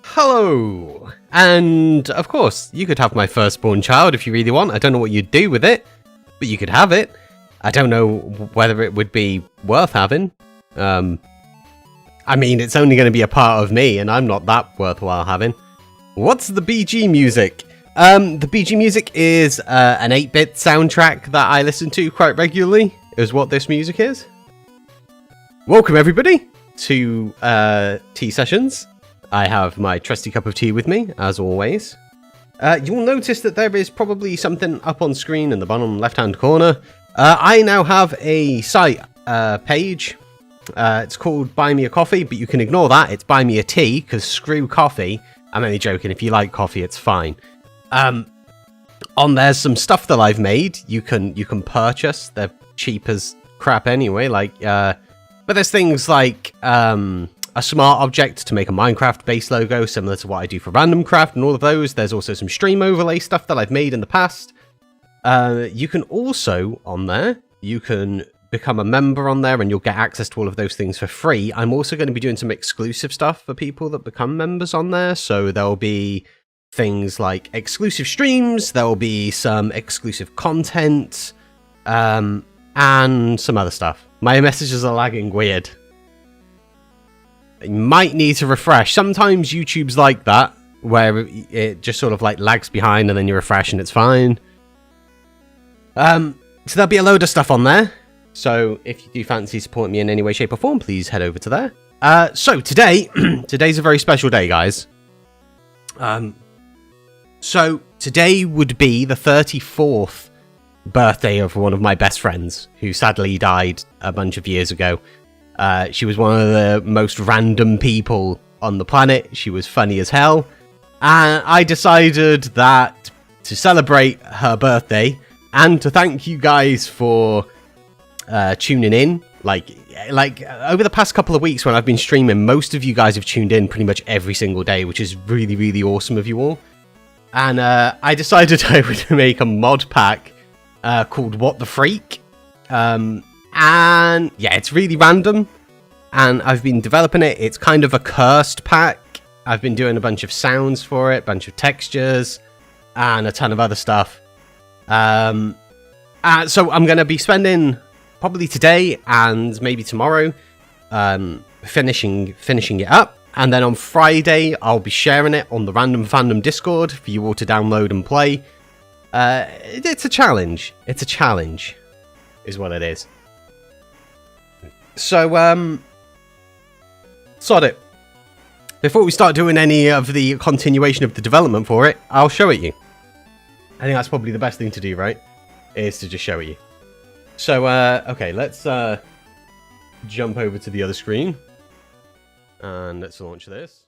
Hello! And, of course, you could have my firstborn child if you really want. I don't know what you'd do with it, but you could have it. I don't know whether it would be worth having. I mean, it's only going to be a part of me, and I'm not that worthwhile having. What's the BG music? The BG music is an 8-bit soundtrack that I listen to quite regularly, is what this music is. Welcome, everybody, to Tea Sessions. I have my trusty cup of tea with me, as always. you'll notice that there is probably something up on screen in the bottom left-hand corner. I now have a site page. It's called Buy Me a Coffee, but you can ignore that. It's Buy Me a Tea, because screw coffee. I'm only joking. If you like coffee, it's fine. On there's some stuff that I've made. You can purchase. They're cheap as crap anyway. Like, but there's things like a smart object to make a Minecraft base logo, similar to what I do for Random Craft and all of those. There's also some stream overlay stuff that I've made in the past. You can also, on there, you can become a member on there and you'll get access to all of those things for free. I'm also going to be doing some exclusive stuff for people that become members on there. So there'll be things like exclusive streams, there'll be some exclusive content, and some other stuff. My messages are lagging weird. You might need to refresh. Sometimes YouTube's like that, where it just sort of like lags behind and then you refresh and it's fine. So there'll be a load of stuff on there. So if you do fancy supporting me in any way, shape or form, please head over to there. So today, today's a very special day, guys. So today would be the 34th birthday of one of my best friends, who sadly died a bunch of years ago. She was one of the most random people on the planet. She was funny as hell. And I decided that to celebrate her birthday and to thank you guys for tuning in, like over the past couple of weeks when I've been streaming, most of you guys have tuned in pretty much every single day, which is really, really awesome of you all. And I decided I would make a mod pack called What the Freak. And yeah, it's really random, and I've been developing it. It's kind of a cursed pack. I've been doing a bunch of sounds for it, a bunch of textures, and a ton of other stuff. So I'm going to be spending probably today and maybe tomorrow finishing it up. And then on Friday, I'll be sharing it on the Random Fandom Discord for you all to download and play. It's a challenge. It's a challenge, is what it is. So, sod it. Before we start doing any of the continuation of the development for it, I'll show it you. I think that's probably the best thing to do, right? Is to just show it you. So, okay, let's jump over to the other screen. And let's launch this.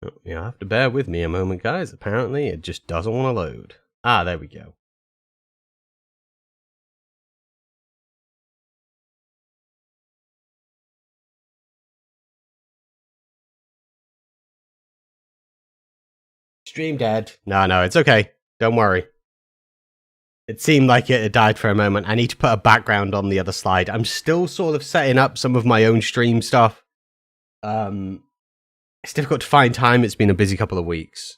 Oh, you have to bear with me a moment, guys. Apparently, it just doesn't want to load. Ah, there we go. Stream dead. No, it's okay. Don't worry. It seemed like it had died for a moment. I need to put a background on the other slide. I'm still sort of setting up some of my own stream stuff. It's difficult to find time. It's been a busy couple of weeks.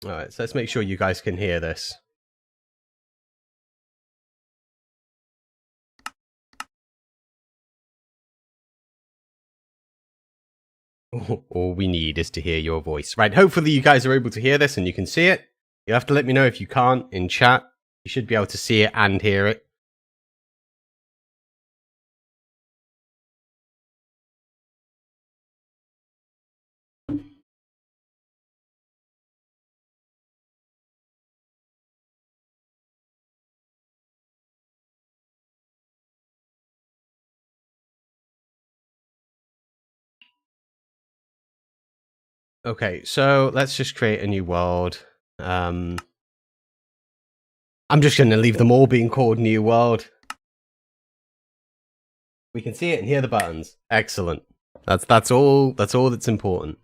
Alright, so let's make sure you guys can hear this. All we need is to hear your voice. Right, hopefully you guys are able to hear this and you can see it. You have to let me know if you can't in chat. You should be able to see it and hear it. Okay, so let's just create a new world. I'm just going to leave them all being called New World. We can see it and hear the buttons. Excellent. That's all that's important.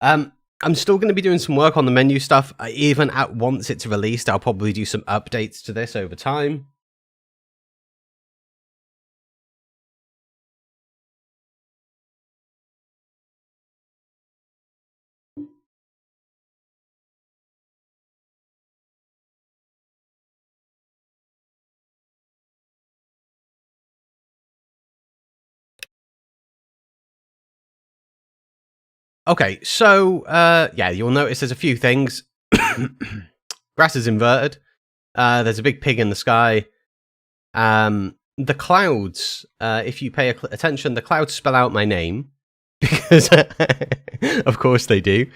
I'm still going to be doing some work on the menu stuff. Even at once it's released, I'll probably do some updates to this over time. Okay, so, yeah, you'll notice there's a few things. Grass is inverted. There's a big pig in the sky. The clouds, if you pay attention, the clouds spell out my name. Because, of course they do.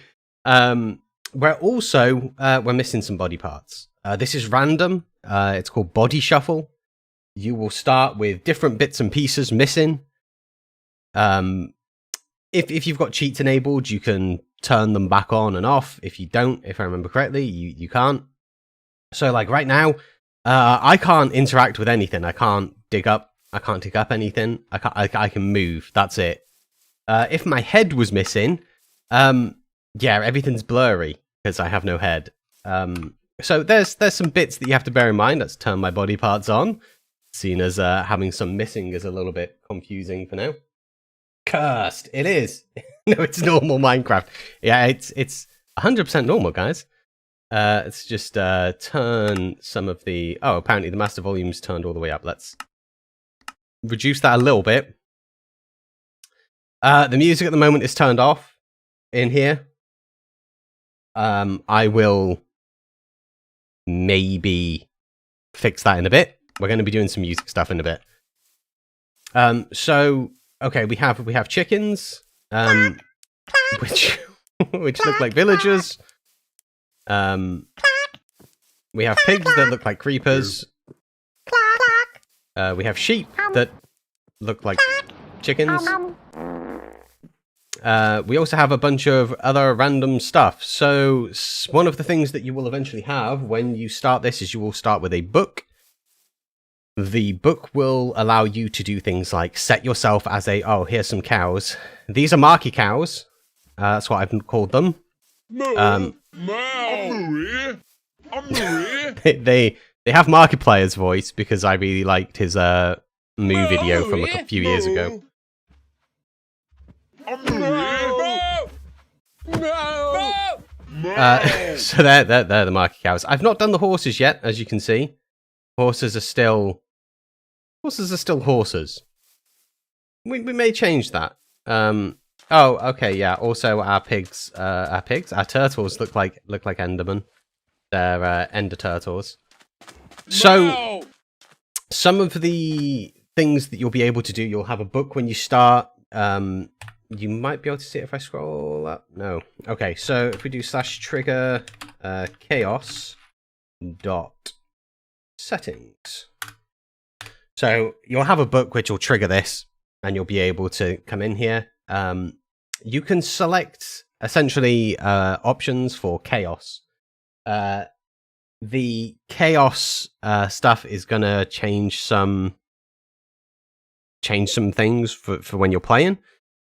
We're missing some body parts. This is random. It's called body shuffle. You will start with different bits and pieces missing. If you've got cheats enabled, you can turn them back on and off. If you don't, if I remember correctly, you can't. So, like, right now, I can't interact with anything. I can't dig up anything. I can move. That's it. If my head was missing, yeah, everything's blurry because I have no head. So there's some bits that you have to bear in mind. Let's turn my body parts on, seeing as having some missing is a little bit confusing for now. Cursed. It is. No, it's normal Minecraft. Yeah, it's 100% normal, guys. Let's just turn some of the... Oh, apparently the master volume's turned all the way up. Let's reduce that a little bit. The music at the moment is turned off in here. I will maybe fix that in a bit. We're going to be doing some music stuff in a bit. So, okay, we have chickens, which look like villagers. We have pigs that look like creepers. We have sheep that look like chickens. We also have a bunch of other random stuff. So one of the things that you will eventually have when you start this is you will start with a book. The book will allow you to do things like set yourself as a... Oh, here's some cows. These are marky cows. That's what I've called them. They have Markiplier's voice because I really liked his Moo video from a few years ago. So they're the marky cows. I've not done the horses yet, as you can see. Horses are still horses. We may change that. Oh, okay, yeah. Also, our turtles look like Endermen. They're Ender turtles. So, some of the things that you'll be able to do, you'll have a book when you start. You might be able to see it if I scroll up. No. Okay, so if we do /trigger chaos dot settings. So you'll have a book which will trigger this, and you'll be able to come in here. You can select essentially options for chaos. The chaos stuff is gonna change some things for when you're playing.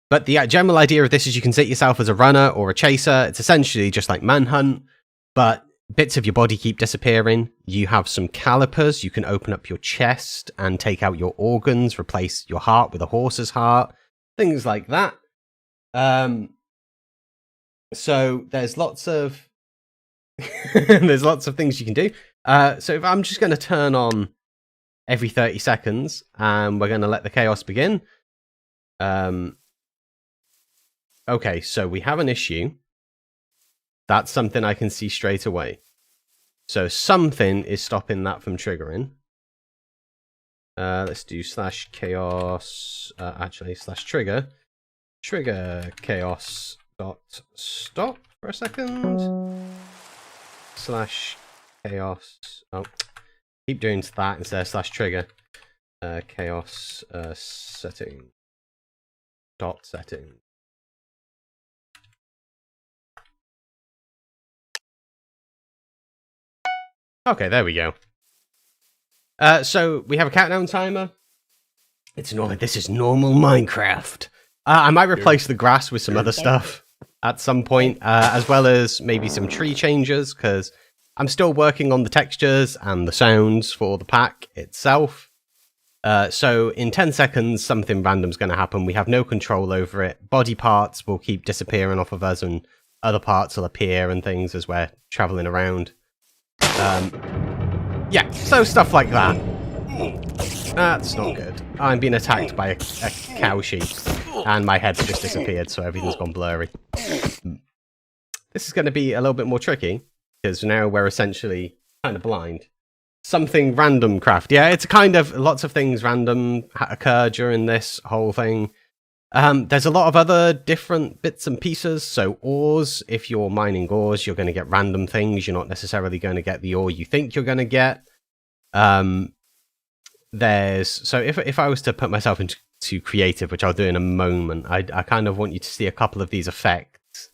But the general idea of this is you can set yourself as a runner or a chaser. It's essentially just like Manhunt, but bits of your body keep disappearing. You have some calipers. You can open up your chest and take out your organs, replace your heart with a horse's heart, things like that. So there's lots of things you can do. So if I'm just going to turn on every 30 seconds and we're going to let the chaos begin. Okay, so we have an issue. That's something I can see straight away. So something is stopping that from triggering. Let's do /chaos, /trigger. Trigger chaos dot stop for a second. /chaos. Oh, keep doing that instead of /trigger. Chaos setting. Dot setting. Okay, there we go. So we have a countdown timer. It's normal. This is normal Minecraft. I might replace the grass with some other stuff at some point, as well as maybe some tree changes, because I'm still working on the textures and the sounds for the pack itself. So in 10 seconds, something random's going to happen. We have no control over it. Body parts will keep disappearing off of us, and other parts will appear and things as we're traveling around. Yeah, so stuff like that. That's not good. I'm being attacked by a cow sheep, and my head's just disappeared, so everything's gone blurry. This is going to be a little bit more tricky, because now we're essentially kind of blind. Something random craft. Yeah, it's kind of lots of things random occur during this whole thing. There's a lot of other different bits and pieces. So ores, if you're mining ores, you're going to get random things. You're not necessarily going to get the ore you think you're going to get. So if I was to put myself into creative, which I'll do in a moment, I kind of want you to see a couple of these effects.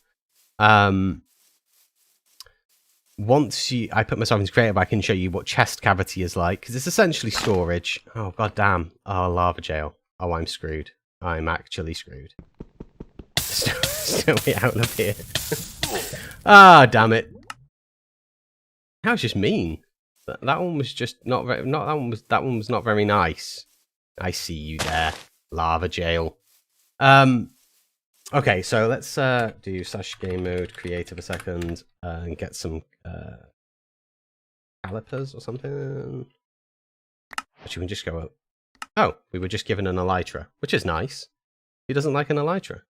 Once I put myself into creative, I can show you what chest cavity is like, because it's essentially storage. Oh, goddamn. Oh, lava jail. Oh, I'm screwed. I'm actually screwed. Still way out of here. Ah, damn it. That was just mean. That one was just not very, that one was not very nice. I see you there. Lava jail. Okay, so let's do /game mode creative a second and get some calipers or something. Actually, we can just go up. Oh, we were just given an elytra, which is nice. Who doesn't like an elytra?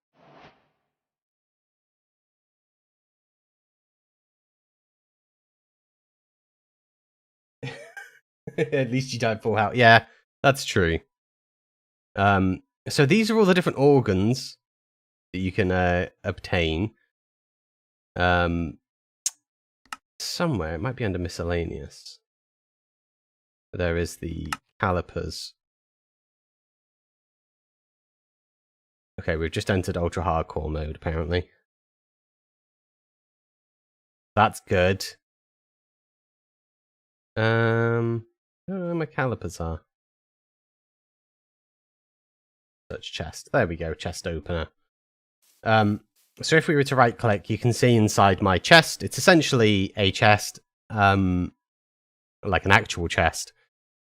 At least you died full health. Yeah, that's true. So these are all the different organs that you can obtain. Somewhere, it might be under miscellaneous. There is the calipers. Okay, we've just entered ultra hardcore mode, apparently. That's good. I don't know where my calipers are. Search chest. There we go, chest opener. So if we were to right click, you can see inside my chest, it's essentially a chest, like an actual chest.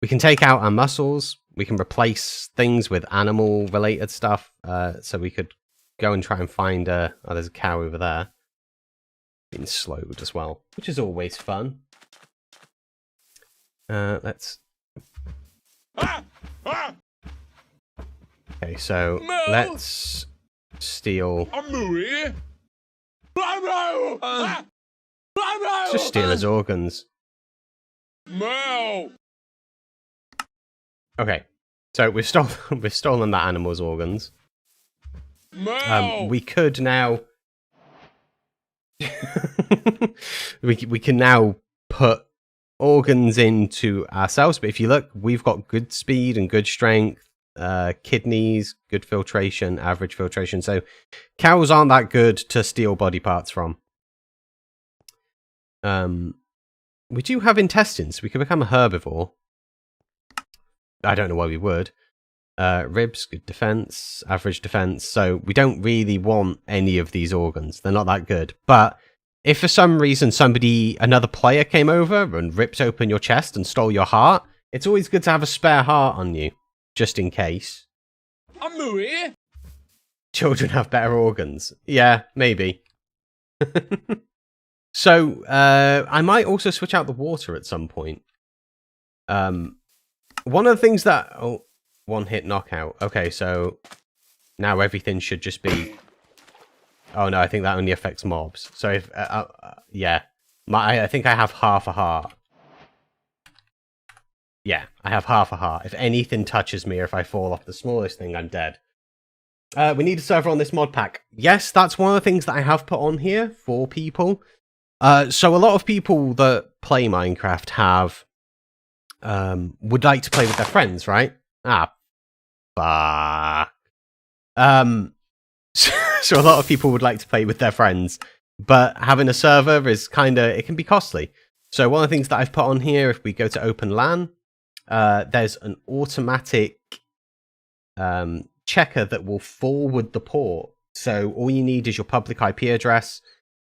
We can take out our muscles, we can replace things with animal related stuff, so we could go and try and find oh, there's a cow over there. Being slowed as well, which is always fun. Let's... Okay, so let's steal... Just steal his organs. Okay, so we've stolen that animal's organs. We could now... we can now put organs into ourselves, but if you look, we've got good speed and good strength, kidneys, good filtration, average filtration, so cows aren't that good to steal body parts from. We do have intestines. We could become a herbivore. I don't know why we would. Ribs, good defense, average defense, so we don't really want any of these organs. They're not that good. But if for some reason another player came over and ripped open your chest and stole your heart, it's always good to have a spare heart on you, just in case. Children have better organs. Yeah, maybe. So, I might also switch out the water at some point. One of the things that... Oh, one hit knockout. Okay, so now everything should just be... Oh no, I think that only affects mobs. So if... yeah. I think I have half a heart. Yeah, I have half a heart. If anything touches me or if I fall off the smallest thing, I'm dead. We need a server on this mod pack. Yes, that's one of the things that I have put on here for people. So a lot of people that play Minecraft have... would like to play with their friends, right? Ah, fuck. So a lot of people would like to play with their friends, but having a server is it can be costly. So one of the things that I've put on here, if we go to Open LAN, there's an automatic checker that will forward the port. So all you need is your public IP address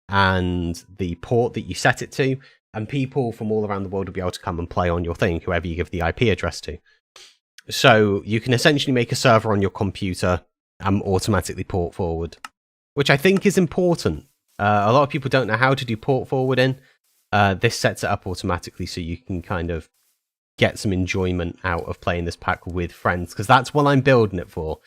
and the port that you set it to, and people from all around the world will be able to come and play on your thing, whoever you give the IP address to. So you can essentially make a server on your computer and automatically port forward, which I think is important. A lot of people don't know how to do port forwarding. This sets it up automatically so you can kind of get some enjoyment out of playing this pack with friends, because that's what I'm building it for.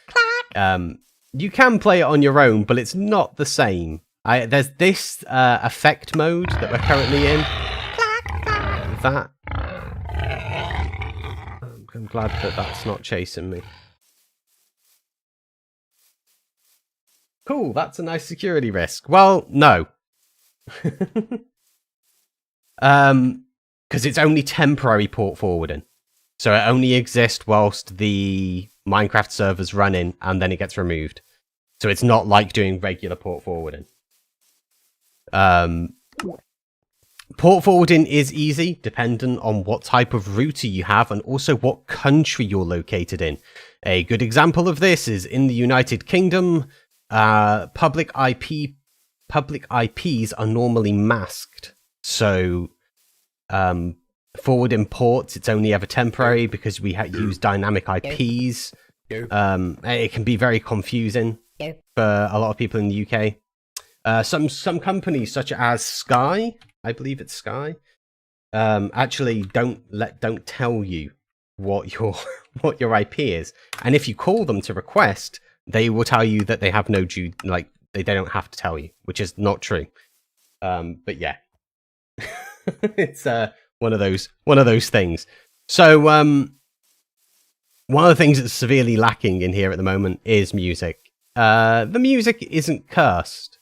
You can play it on your own, but it's not the same. There's this effect mode that we're currently in. That I'm glad that that's not chasing me. Cool, that's a nice security risk. Well, no. Because it's only temporary port forwarding. So it only exists whilst the Minecraft server's running, and then it gets removed. So it's not like doing regular port forwarding. Port forwarding is easy, dependent on what type of router you have, and also what country you're located in. A good example of this is in the United Kingdom. Public IPs are normally masked, so forwarding ports, it's only ever temporary because we use dynamic IPs. It can be very confusing for a lot of people in the UK. Some companies, such as Sky, I believe it's Sky, actually don't tell you what your IP is, and if you call them to request, they will tell you that they have no they don't have to tell you, which is not true. But yeah, it's one of those things. So one of the things that's severely lacking in here at the moment is music. The music isn't cursed,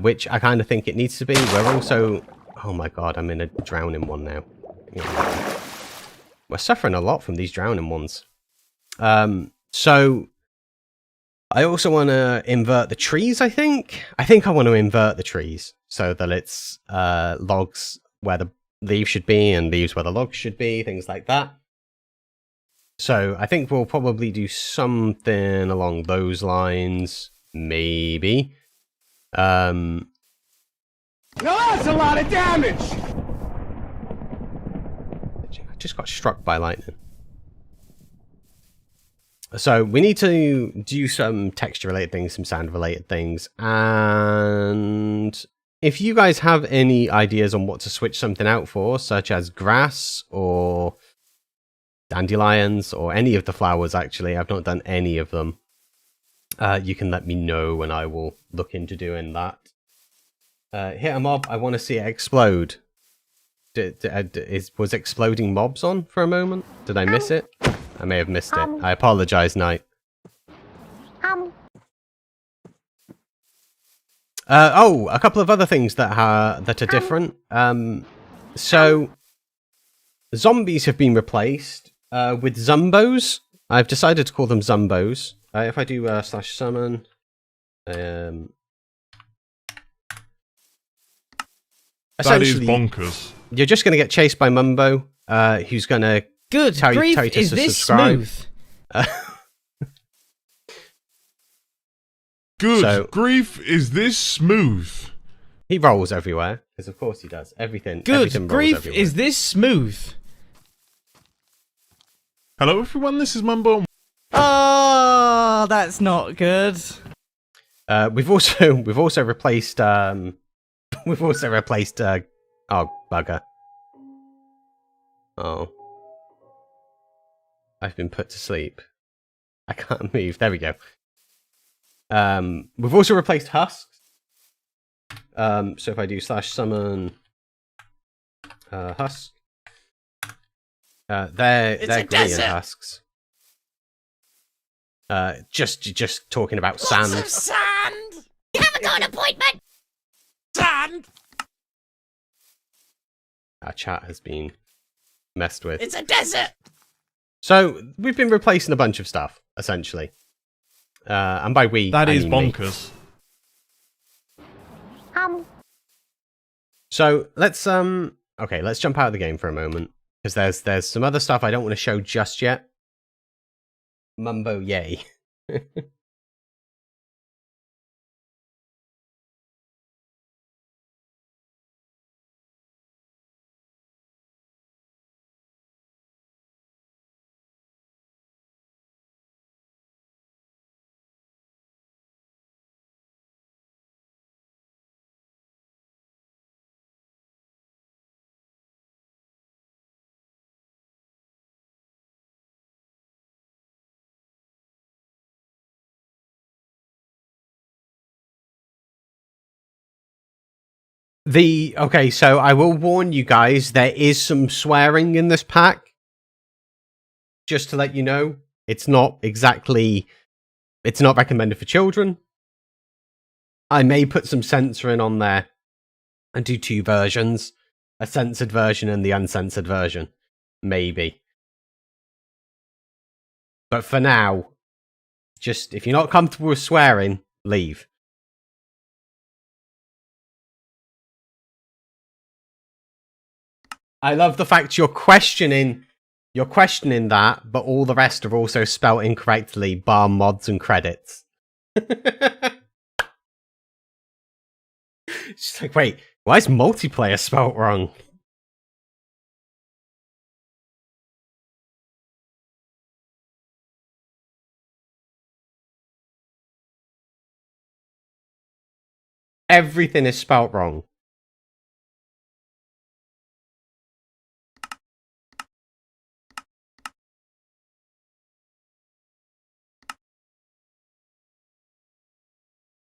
which I kind of think it needs to be. We're also, oh my god, I'm in a drowning one now. We're suffering a lot from these drowning ones. So I also want to invert the trees, I think. I want to invert the trees so that it's logs where the leaves should be and leaves where the logs should be, things like that. So I think we'll probably do something along those lines, maybe. No, that's a lot of damage! I just got struck by lightning. So we need to do some texture-related things, some sound-related things, and if you guys have any ideas on what to switch something out for, such as grass or dandelions or any of the flowers, actually, I've not done any of them, you can let me know and I will look into doing that. Hit a mob, I want to see it explode. Was exploding mobs on for a moment? Did I miss it? I may have missed it. I apologize, Knight. Oh, a couple of other things that are different. So zombies have been replaced with zumbos. I've decided to call them zumbos. If I do /summon, that is bonkers. You're just going to get chased by Mumbo, who's going to tell you to subscribe. Good grief, is this smooth? He rolls everywhere, because of course he does. Everything rolls everywhere. Is this smooth? Hello everyone, this is Mumbo. Oh, that's not good. We've also replaced oh, bugger. Oh. I've been put to sleep. I can't move. There we go. We've also replaced husks. So if I do /summon husk, they're grey and husks. Just talking about sand. Lots of sand. You haven't got an appointment. Sand. Our chat has been messed with. It's a desert. So we've been replacing a bunch of stuff, essentially. And by we, that I is mean bonkers. Me. So let's okay, let's jump out of the game for a moment, because there's some other stuff I don't want to show just yet. Mumbo, yay. Okay, so I will warn you guys, there is some swearing in this pack. Just to let you know, it's not recommended for children. I may put some censoring on there and do 2 versions, a censored version and the uncensored version. Maybe. But for now, just if you're not comfortable with swearing, leave. I love the fact you're questioning that, but all the rest are also spelt incorrectly, bar mods and credits. It's like, wait, why is multiplayer spelt wrong? Everything is spelt wrong.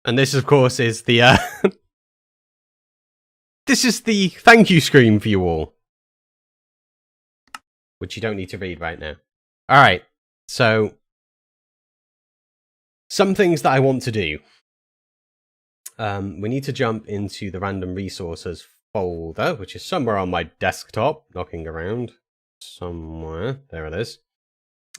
And this, of course, is the this is the thank you screen for you all, which you don't need to read right now. All right, so some things that I want to do. We need to jump into the random resources folder, which is somewhere on my desktop, knocking around somewhere. There it is.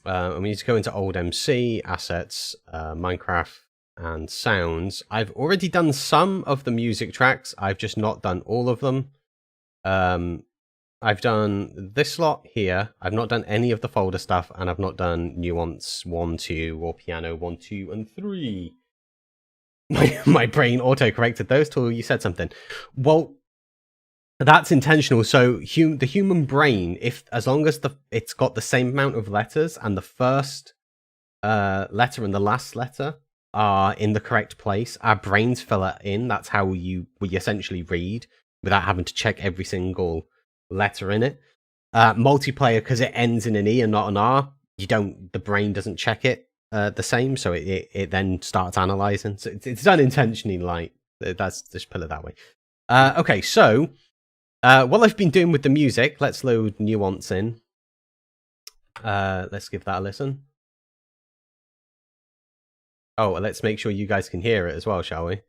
And we need to go into old MC, assets, Minecraft, and sounds. I've already done some of the music tracks. I've just not done all of them. I've done this lot here. I've not done any of the folder stuff, and I've not done nuance 1, 2, or piano 1, 2, and 3. My brain auto-corrected those till you said something. Well, that's intentional. So the human brain, as long as it's got the same amount of letters, and the first letter and the last letter are in the correct place, our brains fill it in. That's how we essentially read without having to check every single letter in it. Multiplayer, because it ends in an E and not an R, the brain doesn't check it the same, so it then starts analyzing. So it's done intentionally, like that's just put it that way. Okay, so what I've been doing with the music, let's load nuance in. Let's give that a listen. Oh, let's make sure you guys can hear it as well, shall we?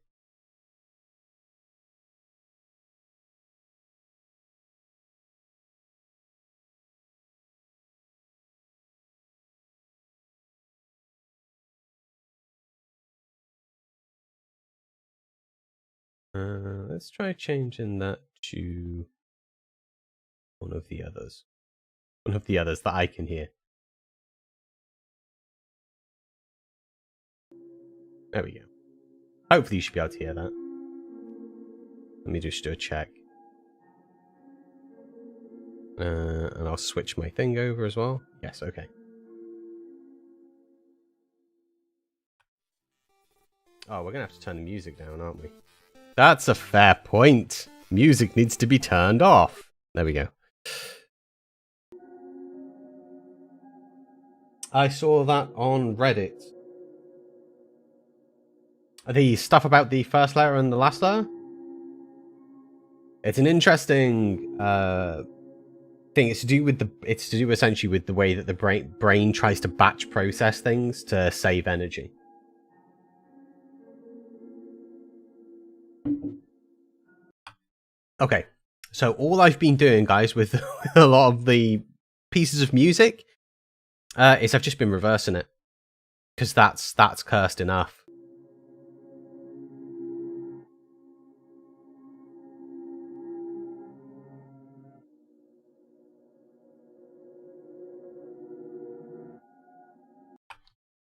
Let's try changing that to one of the others. One of the others that I can hear. There we go. Hopefully you should be able to hear that. Let me just do a check. And I'll switch my thing over as well. Yes, okay. Oh, we're gonna have to turn the music down, aren't we? That's a fair point. Music needs to be turned off. There we go. I saw that on Reddit. The stuff about the first letter and the last letter? It's an interesting thing. It's to do essentially with the way that the brain tries to batch process things to save energy. Okay, so all I've been doing, guys, with a lot of the pieces of music is I've just been reversing it, because that's cursed enough.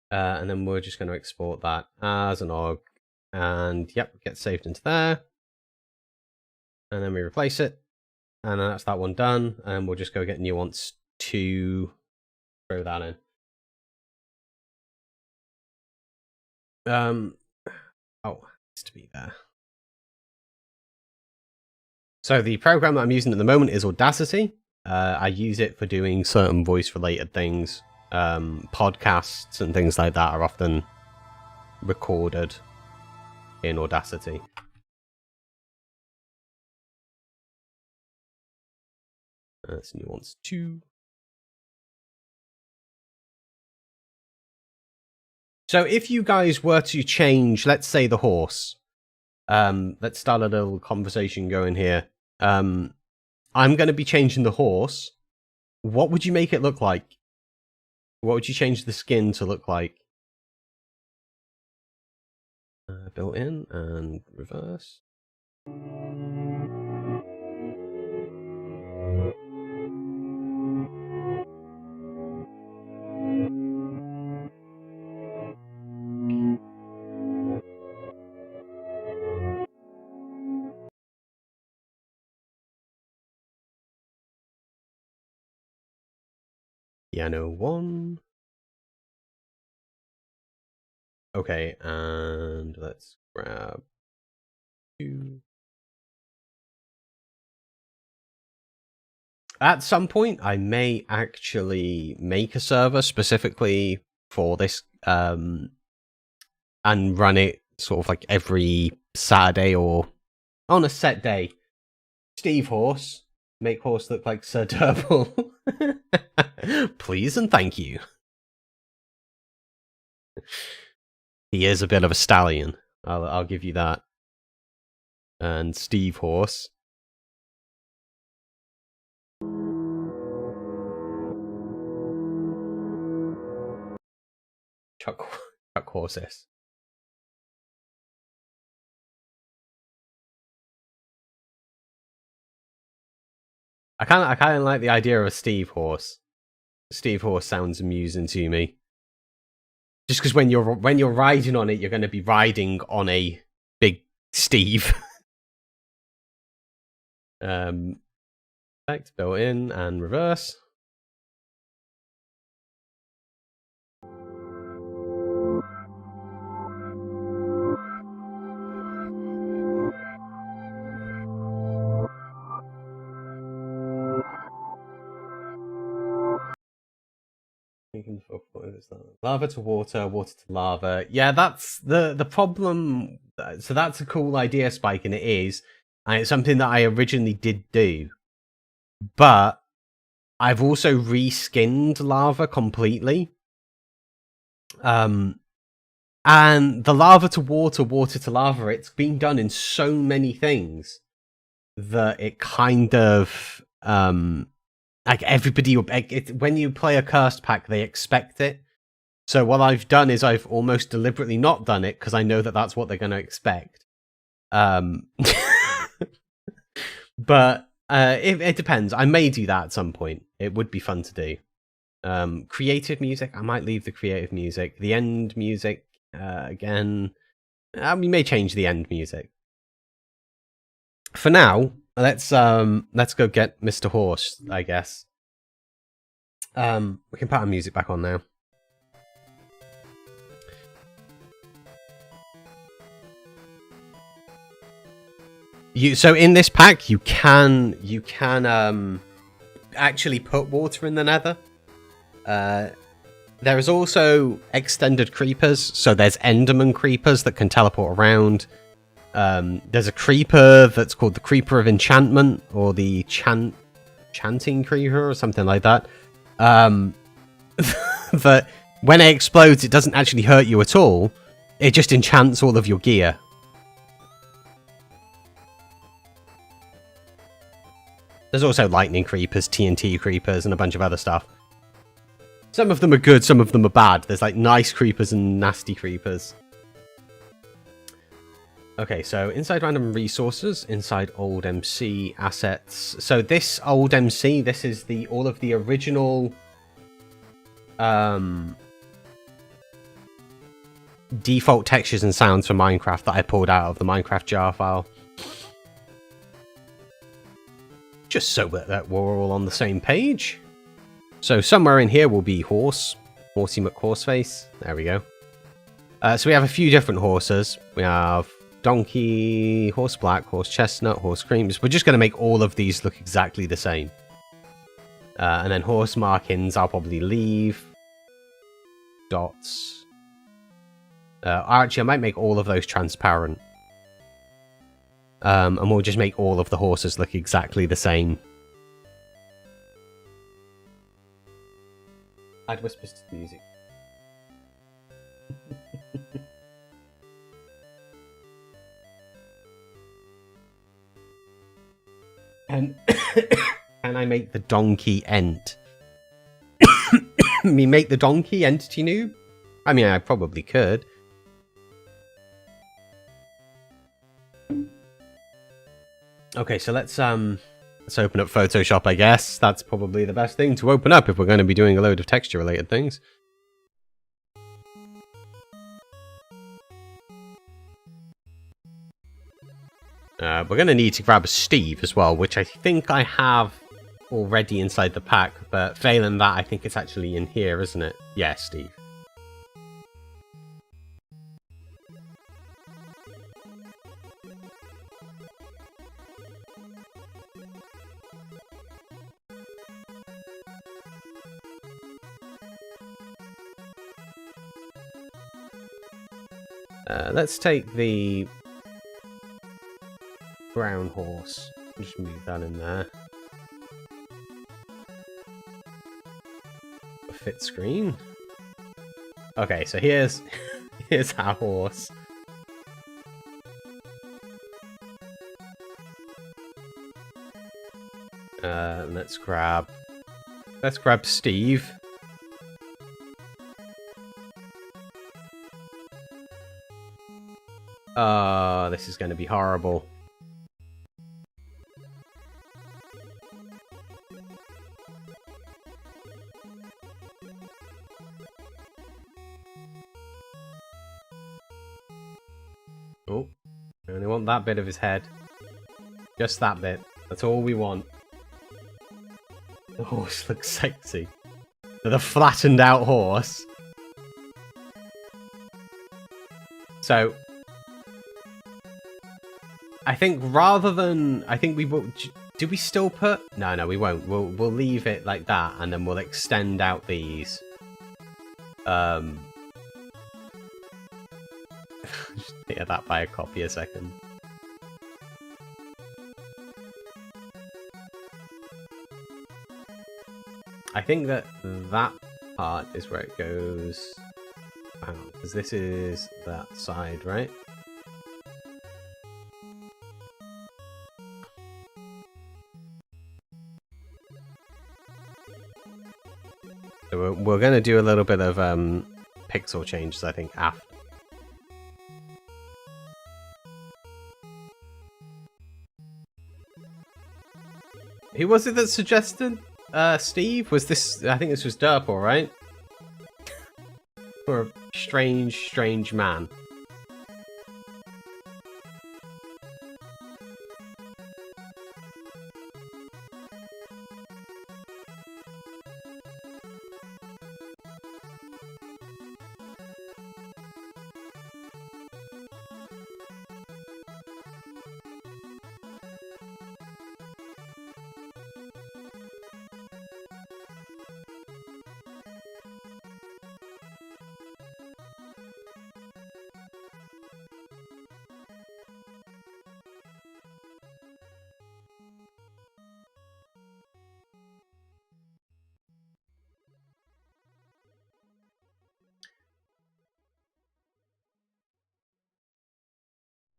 And then we're just going to export that as an OGG, and yep, get saved into there. And then we replace it, and then that's that one done, and we'll just go get nuance to throw that in. Oh, it needs to be there. So the program that I'm using at the moment is Audacity. I use it for doing certain voice-related things. Podcasts and things like that are often recorded in Audacity. That's nuance 2. So if you guys were to change, let's say, the horse, let's start a little conversation going here. I'm going to be changing the horse. What would you make it look like? What would you change the skin to look like? Built in and reverse. Piano 1. Okay, and let's grab 2. At some point, I may actually make a server specifically for this, and run it sort of like every Saturday or on a set day. Steve Horse. Make horse look like Sir Turple. Please and thank you. He is a bit of a stallion. I'll give you that. And Steve Horse. Chuck Horses. I kind of like the idea of a Steve Horse. Steve Horse sounds amusing to me. Just because when you're riding on it, you're going to be riding on a big Steve. Effect built in and reverse. Lava to water, water to lava. Yeah, that's the problem. So that's a cool idea, Spike, and it is. And it's something that I originally did do. But I've also reskinned lava completely. And the lava to water, water to lava, it's been done in so many things that it kind of like everybody, when you play a cursed pack, they expect it. So what I've done is I've almost deliberately not done it because I know that that's what they're going to expect. But it depends. I may do that at some point. It would be fun to do. Creative music, I might leave the creative music. The end music, again, we may change the end music. For now, let's go get Mr. Horse, I guess. We can put our music back on now. So in this pack, you can actually put water in the Nether. There is also extended creepers. So there's Enderman creepers that can teleport around. There's a creeper that's called the Creeper of Enchantment, or the Chanting Creeper, or something like that. That when it explodes, it doesn't actually hurt you at all. It just enchants all of your gear. There's also lightning creepers, TNT creepers, and a bunch of other stuff. Some of them are good, some of them are bad. There's like nice creepers and nasty creepers. Okay, so inside random resources, inside old MC assets. So this old MC, this is all of the original default textures and sounds for Minecraft that I pulled out of the Minecraft jar file. Just so that we're all on the same page. So somewhere in here will be Horsey McHorseface. There we go. So we have a few different horses. We have Donkey, Horse Black, Horse Chestnut, Horse Creams. We're just going to make all of these look exactly the same. And then horse markings, I'll probably leave. Dots. Actually, I might make all of those transparent. And we'll just make all of the horses look exactly the same. I'd whisper music. And can I make the donkey ent? Me make the donkey entity noob? I mean, I probably could. Okay, so let's open up Photoshop, I guess. That's probably the best thing to open up if we're going to be doing a load of texture-related things. We're going to need to grab a Steve as well, which I think I have already inside the pack, but failing that, I think it's actually in here, isn't it? Yeah, Steve. Let's take the brown horse. Just move that in there. A fit screen. Okay, so here's our horse. Let's grab Steve. This is going to be horrible. Oh, I only want that bit of his head. Just that bit. That's all we want. The horse looks sexy. The flattened out horse. So, I think rather than... I think we will... Do we still put... No, we won't. We'll leave it like that, and then we'll extend out these. Just hear that by a copy a second. I think that part is where it goes... Hang on, because this is that side, right? So we're going to do a little bit of pixel changes, I think, after. Who was it that suggested Steve? Was this... I think this was 𝗘𝗡𝗜𝗚𝗠𝗦, right? Or a strange man.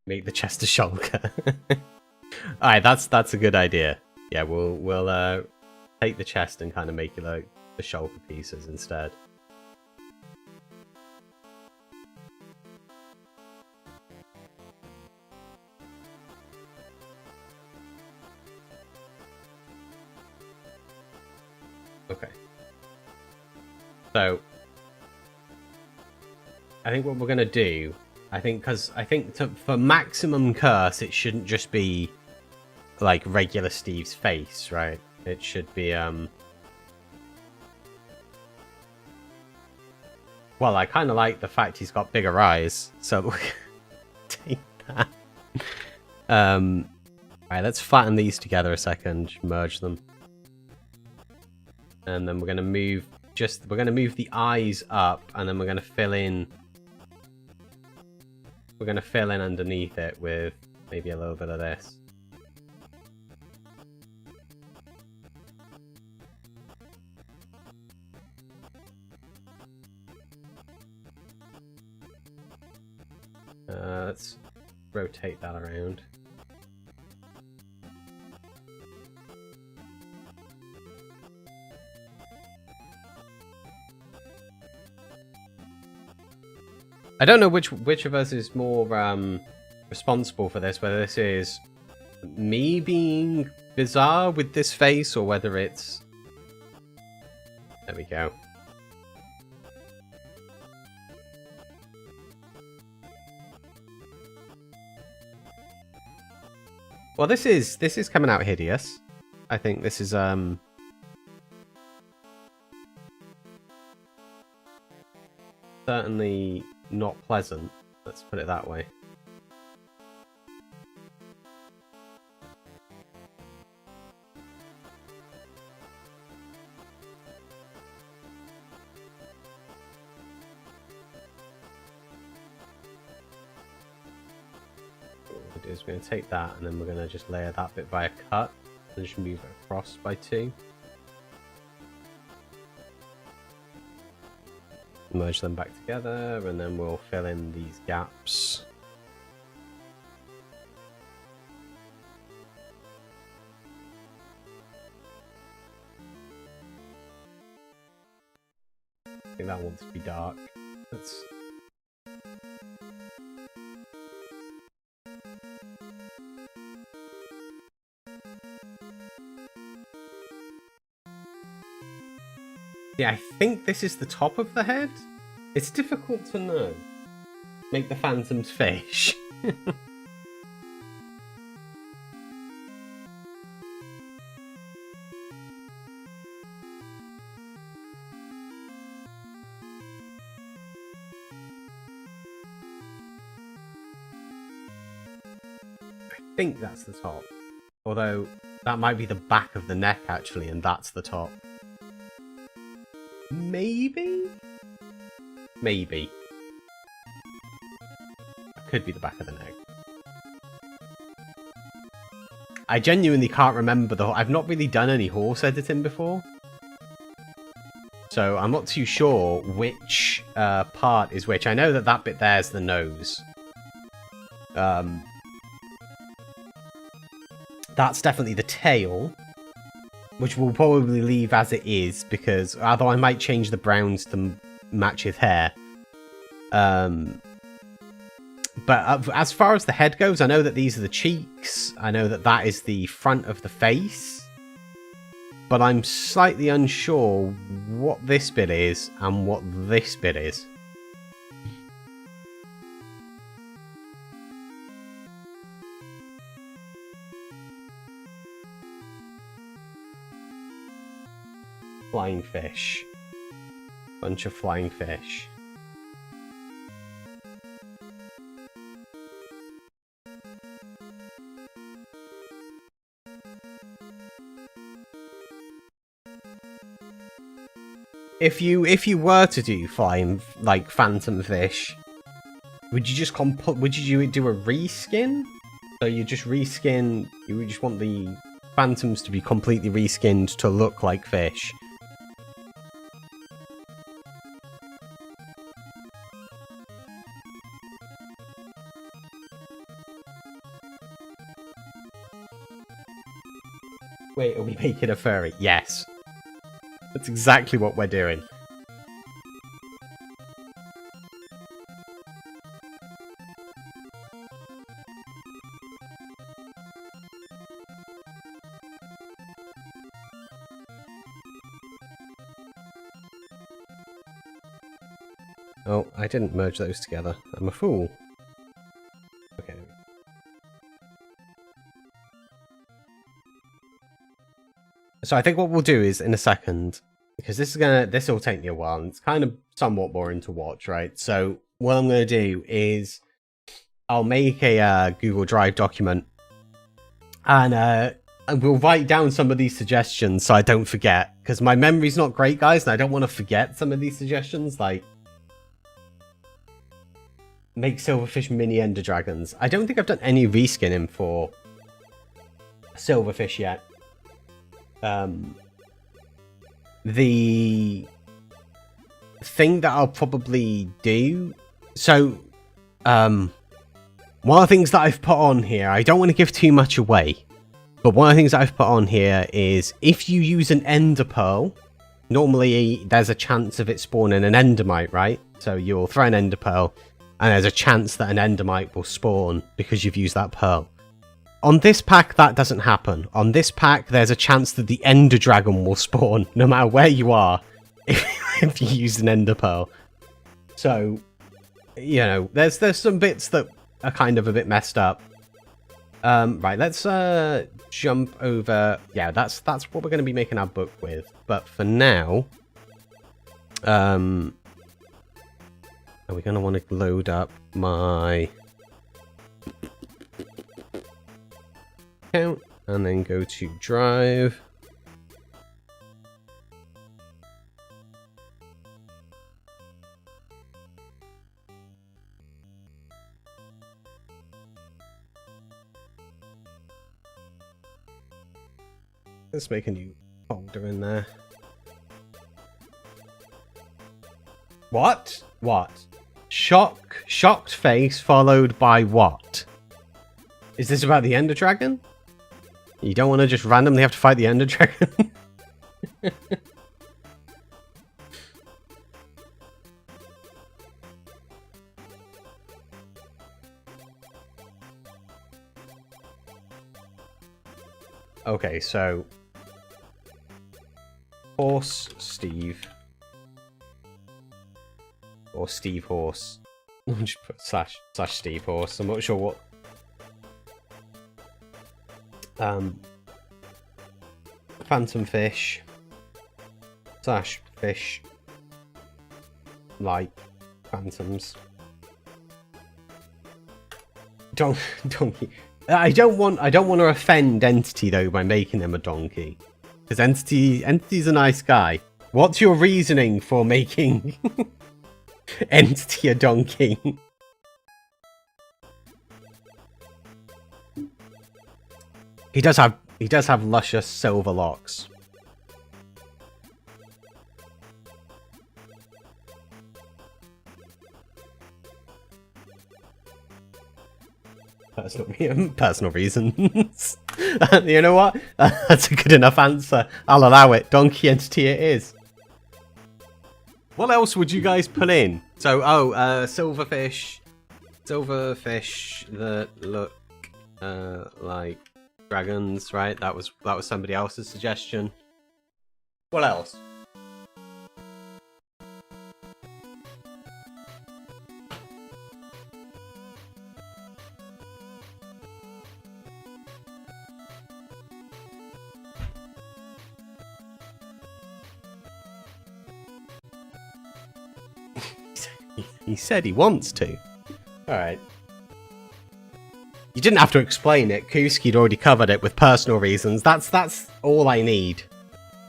Make the chest a shulker. Alright, that's a good idea. Yeah, we'll take the chest and kind of make it like the shoulder pieces instead. Okay. So I think what we're gonna do, for maximum curse, it shouldn't just be like regular Steve's face, right? It should be well, I kind of like the fact he's got bigger eyes, so we're gonna take that. Alright, let's flatten these together a second, merge them, and then we're gonna move the eyes up, and then we're gonna fill in. We're going to fill in underneath it with maybe a little bit of this. let's rotate that around. I don't know which of us is more responsible for this, whether this is me being bizarre with this face or whether it's... There we go. Well, this is coming out hideous. I think this is certainly not pleasant. Let's put it that way. What we're going to do is we're going to take that and then we're going to just layer that bit by a cut and just move it across by 2. Merge them back together, and then we'll fill in these gaps. I think that wants to be dark. Let's... Yeah, I think this is the top of the head. It's difficult to know. Make the phantoms fish. I think that's the top. Although, that might be the back of the neck, actually, and that's the top. Maybe? Maybe. That could be the back of the neck. I genuinely can't remember the... I've not really done any horse editing before. So I'm not too sure which part is which. I know that that bit there's the nose. That's definitely the tail. Which we'll probably leave as it is, because although I might change the browns to match his hair. But as far as the head goes, I know that these are the cheeks. I know that that is the front of the face. But I'm slightly unsure what this bit is and what this bit is. Flying fish. Bunch of flying fish. If you were to do flying like phantom fish, would you just would you do a reskin? So you just reskin. You would just want the phantoms to be completely reskinned to look like fish. Wait, are we making a furry? Yes. That's exactly what we're doing. Oh, I didn't merge those together. I'm a fool. Okay. So I think what we'll do is, in a second, because this will take me a while, and it's kind of somewhat boring to watch, right? So what I'm going to do is, I'll make a Google Drive document, and we'll write down some of these suggestions so I don't forget, because my memory's not great, guys, and I don't want to forget some of these suggestions, like, make silverfish mini ender dragons. I don't think I've done any reskinning for silverfish yet. The thing that I'll probably do, so one of the things that I've put on here, I don't want to give too much away, but one of the things that I've put on here is if you use an ender pearl, normally there's a chance of it spawning an endermite, right? So you'll throw an ender pearl, and there's a chance that an endermite will spawn because you've used that pearl. On this pack, that doesn't happen. On this pack, there's a chance that the ender dragon will spawn, no matter where you are, if you use an ender pearl. So, you know, there's some bits that are kind of a bit messed up. Right, let's jump over. Yeah, that's what we're going to be making our book with. But for now, are we going to want to load up my account and then go to drive? Let's make a new folder in there. What? What? Shocked face followed by what? Is this about the Ender Dragon? You don't want to just randomly have to fight the Ender Dragon? Okay, so Horse Steve or Steve Horse. I'll just put slash Steve Horse. I'm not sure what. Phantom Fish / fish like phantoms. Donkey. I don't want to offend Entity though by making him a donkey, because Entity's a nice guy. What's your reasoning for making Entity a donkey? He does have luscious silver locks. Personal reasons. You know what? That's a good enough answer. I'll allow it. Donkey Entity it is. What else would you guys put in? So, silverfish that look like dragons, right? That was somebody else's suggestion. What else? He said he wants to. Alright. You didn't have to explain it. Kuski'd already covered it with personal reasons. That's all I need.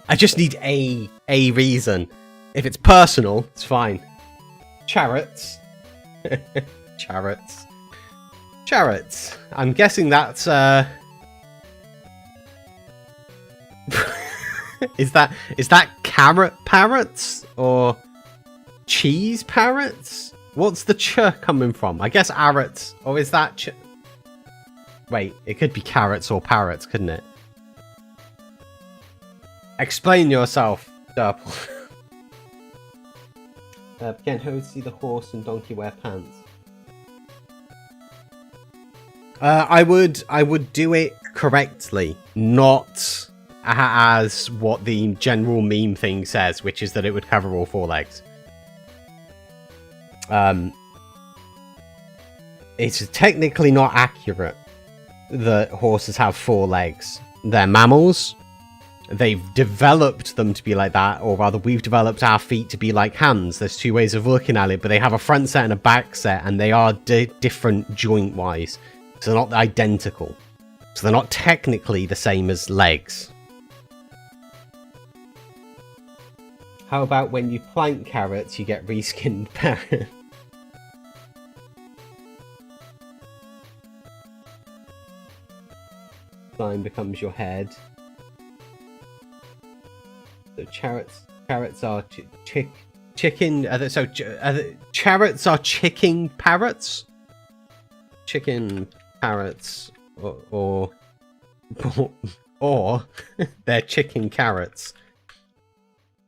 I just need a reason. If it's personal, it's fine. Chariots. Chariots. I'm guessing that's Is that carrot parrots or cheese parrots? What's the ch coming from? I guess arrots, or is that ch? Wait, it could be carrots or parrots, couldn't it? Explain yourself, Derple. Again, how would see the horse and donkey wear pants? I would do it correctly, not as what the general meme thing says, which is that it would cover all four legs. It's technically not accurate that horses have four legs. They're mammals. They've developed them to be like that, or rather we've developed our feet to be like hands. There's two ways of looking at it, but they have a front set and a back set, and they are different joint-wise. So they're not identical. So they're not technically the same as legs. How about when you plant carrots, you get reskinned parrots? Slime becomes your head. So carrots are chicken. So chariots are chicken parrots. chicken carrots or or they're chicken carrots.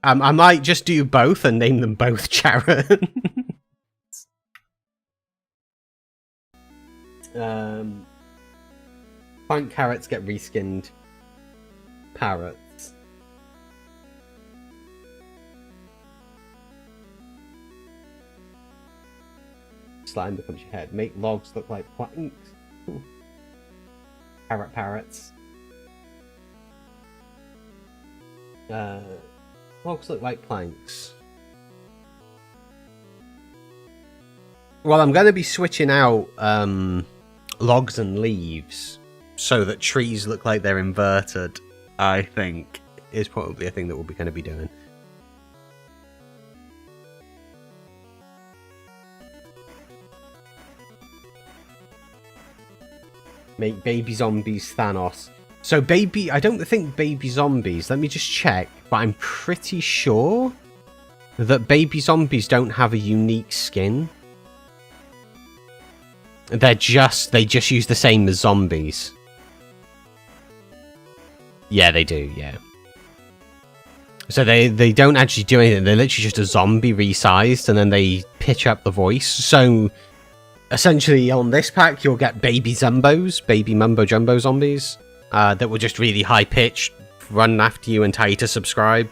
I might just do both and name them both Charon. Plant carrots get reskinned parrots. Slime becomes your head. Make logs look like planks. Carrot parrots. Logs look like planks. Well, I'm going to be switching out logs and leaves so that trees look like they're inverted, I think, is probably a thing that we're going to be doing. Make baby zombies Thanos. So I don't think baby zombies, let me just check, but I'm pretty sure that baby zombies don't have a unique skin. They just use the same as zombies. Yeah, they do, yeah. So they don't actually do anything, they're literally just a zombie resized, and then they pitch up the voice. So essentially on this pack you'll get baby mumbo jumbo zombies that will just really high pitched, run after you and tell you to subscribe.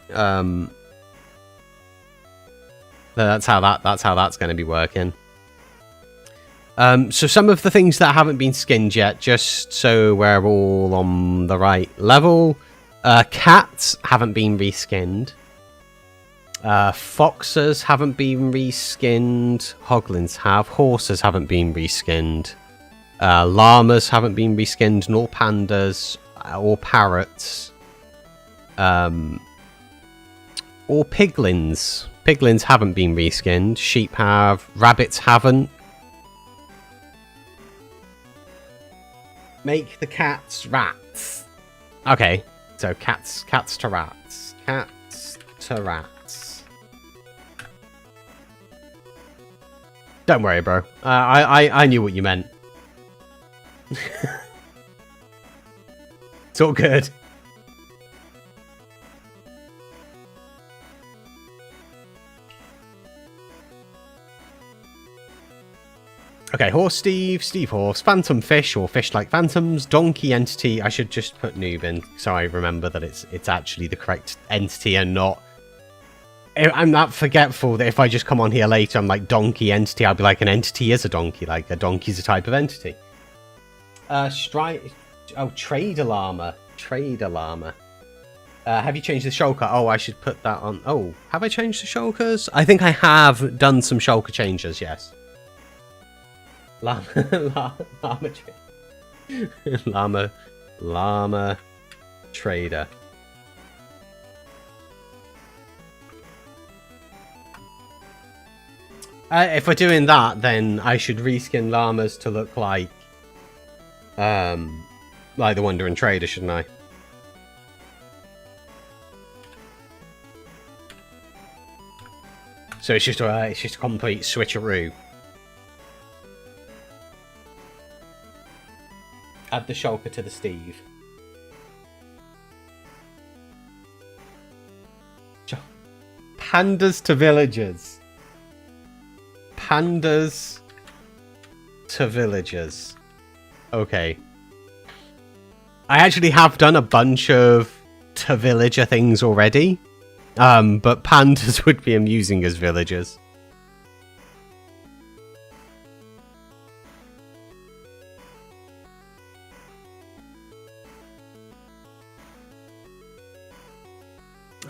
That's how that's going to be working. So some of the things that haven't been skinned yet, just so we're all on the right level. Cats haven't been reskinned. Foxes haven't been reskinned. Hoglins have. Horses haven't been reskinned. Llamas haven't been reskinned, nor pandas, or parrots. Or piglins. Piglins haven't been reskinned. Sheep have. Rabbits haven't. Make the cats rats. Okay, so cats to rats. Cats to rats. Don't worry, bro. I knew what you meant. It's all good. Okay, Horse Steve, Steve Horse, Phantom Fish or Fish Like Phantoms, Donkey Entity. I should just put noob in so I remember that it's actually the correct entity and not... I'm that forgetful that if I just come on here later I'm like Donkey Entity, I'll be like an entity is a donkey, like a donkey's a type of entity. Trader Llama. Trader Llama. Have you changed the shulker? Oh, I should put that on. Oh, have I changed the shulkers? I think I have done some shulker changes, yes. Llama Trader. If we're doing that, then I should reskin llamas to look like the Wandering Trader, shouldn't I? So it's just a complete switcheroo. Add the shulker to the Steve. Pandas to villagers. Pandas to villagers. Okay. I actually have done a bunch of to villager things already. But pandas would be amusing as villagers.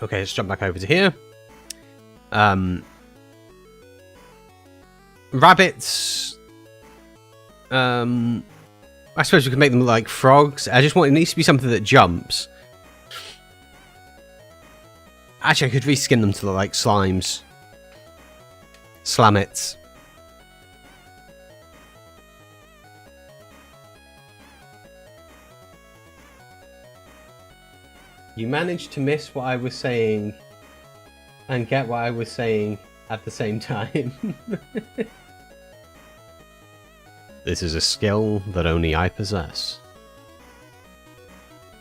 Okay, let's jump back over to here. Rabbits. I suppose we could make them like frogs. It needs to be something that jumps. Actually, I could reskin them to look like slimes. Slamets. You managed to miss what I was saying and get what I was saying at the same time. This is a skill that only I possess.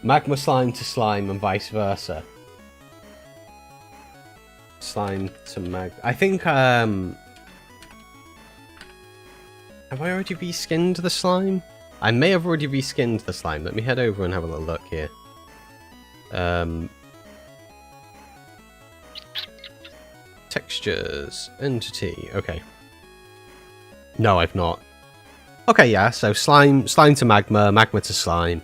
Magma slime to slime and vice versa. Slime to mag... I think, have I already reskinned the slime? I may have already reskinned the slime. Let me head over and have a little look here. Textures. Entity. Okay. No, I've not. Okay, yeah, so slime to magma, magma to slime.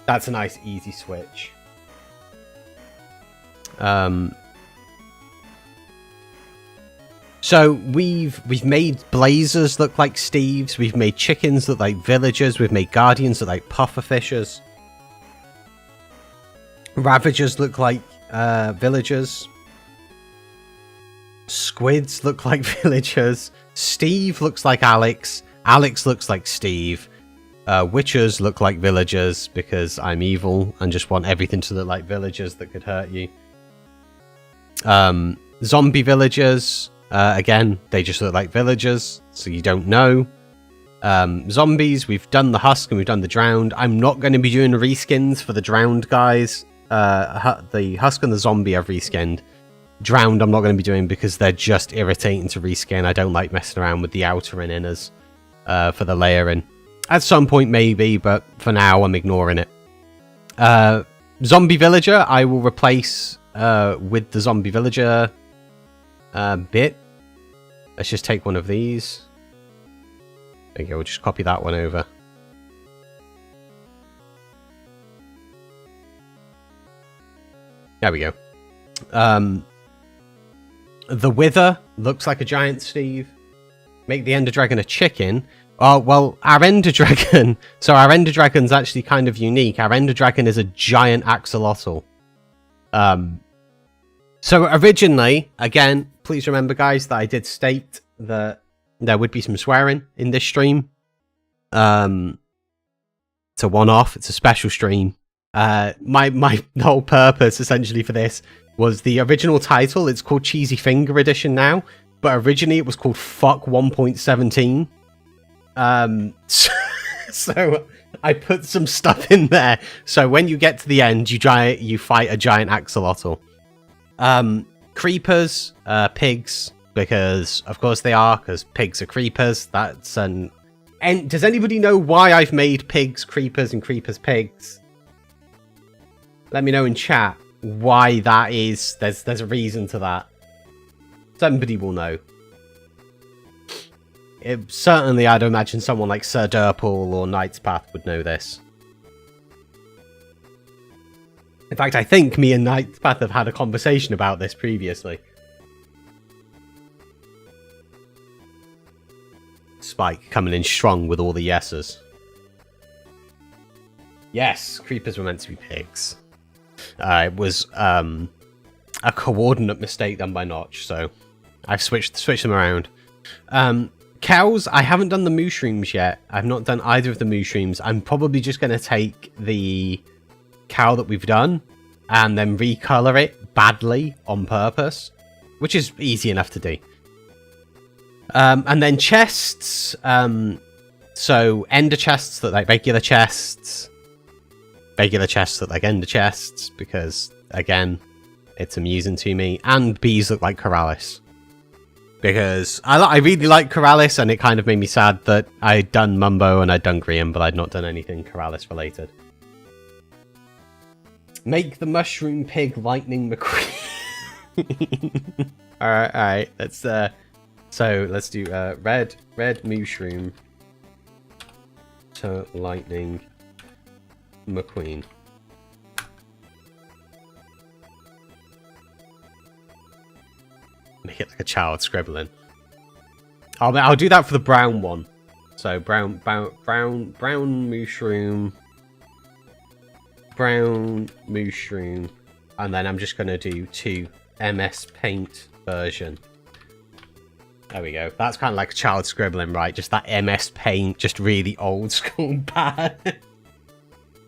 That's a nice, easy switch. So we've made blazers look like Steves. We've made chickens look like villagers. We've made guardians look like pufferfishers. Ravagers look like villagers. Squids look like villagers. Steve looks like Alex. Alex looks like Steve. Witchers look like villagers because I'm evil and just want everything to look like villagers that could hurt you. Zombie villagers, again, they just look like villagers, so you don't know. Zombies, we've done the husk and we've done the drowned. I'm not going to be doing reskins for the drowned guys. The husk and the zombie I've reskinned. Drowned I'm not going to be doing because they're just irritating to reskin. I don't like messing around with the outer and inners for the layering. At some point maybe, but for now I'm ignoring it. Zombie villager I will replace with the zombie villager bit. Let's just take one of these. There you go, we'll just copy that one over. There we go. The Wither looks like a giant Steve. Make the Ender Dragon a chicken. Oh, well, our Ender Dragon... So our Ender Dragon's actually kind of unique. Our Ender Dragon is a giant axolotl. So originally, again, please remember, guys, that I did state that there would be some swearing in this stream. It's a one-off. It's a special stream. My whole purpose, essentially, for this was the original title. It's called Cheesy Finger Edition now, but originally it was called Fuck 1.17. So I put some stuff in there. So when you get to the end, you fight a giant axolotl. Creepers, pigs, because of course they are, because pigs are creepers. That's an... And does anybody know why I've made pigs creepers and creepers pigs? Let me know in chat why that is. There's a reason to that. Somebody will know. Certainly, I'd imagine someone like Sir Durple or Knight's Path would know this. In fact, I think me and Knight's Path have had a conversation about this previously. Spike coming in strong with all the yeses. Yes, creepers were meant to be pigs. It was a coordinate mistake done by Notch, so I've switched them around. Cows, I haven't done the mushrooms yet. I've not done either of the mushrooms. I'm probably just going to take the cow that we've done and then recolor it badly on purpose, which is easy enough to do. And then chests. So ender chests that like regular chests. Regular chests look like ender chests because, again, it's amusing to me. And bees look like Corrales. Because I really like Corrales, and it kind of made me sad that I'd done Mumbo and I'd done Graham, but I'd not done anything Corrales related. Make the mushroom pig lightning McQueen. Alright, let's so let's do red mushroom to lightning McQueen. Make it like a child scribbling. I'll do that for the brown one. So brown mushroom, and then I'm just gonna do 2 MS Paint version. There we go. That's kind of like a child scribbling, right? Just that MS Paint, just really old school bad.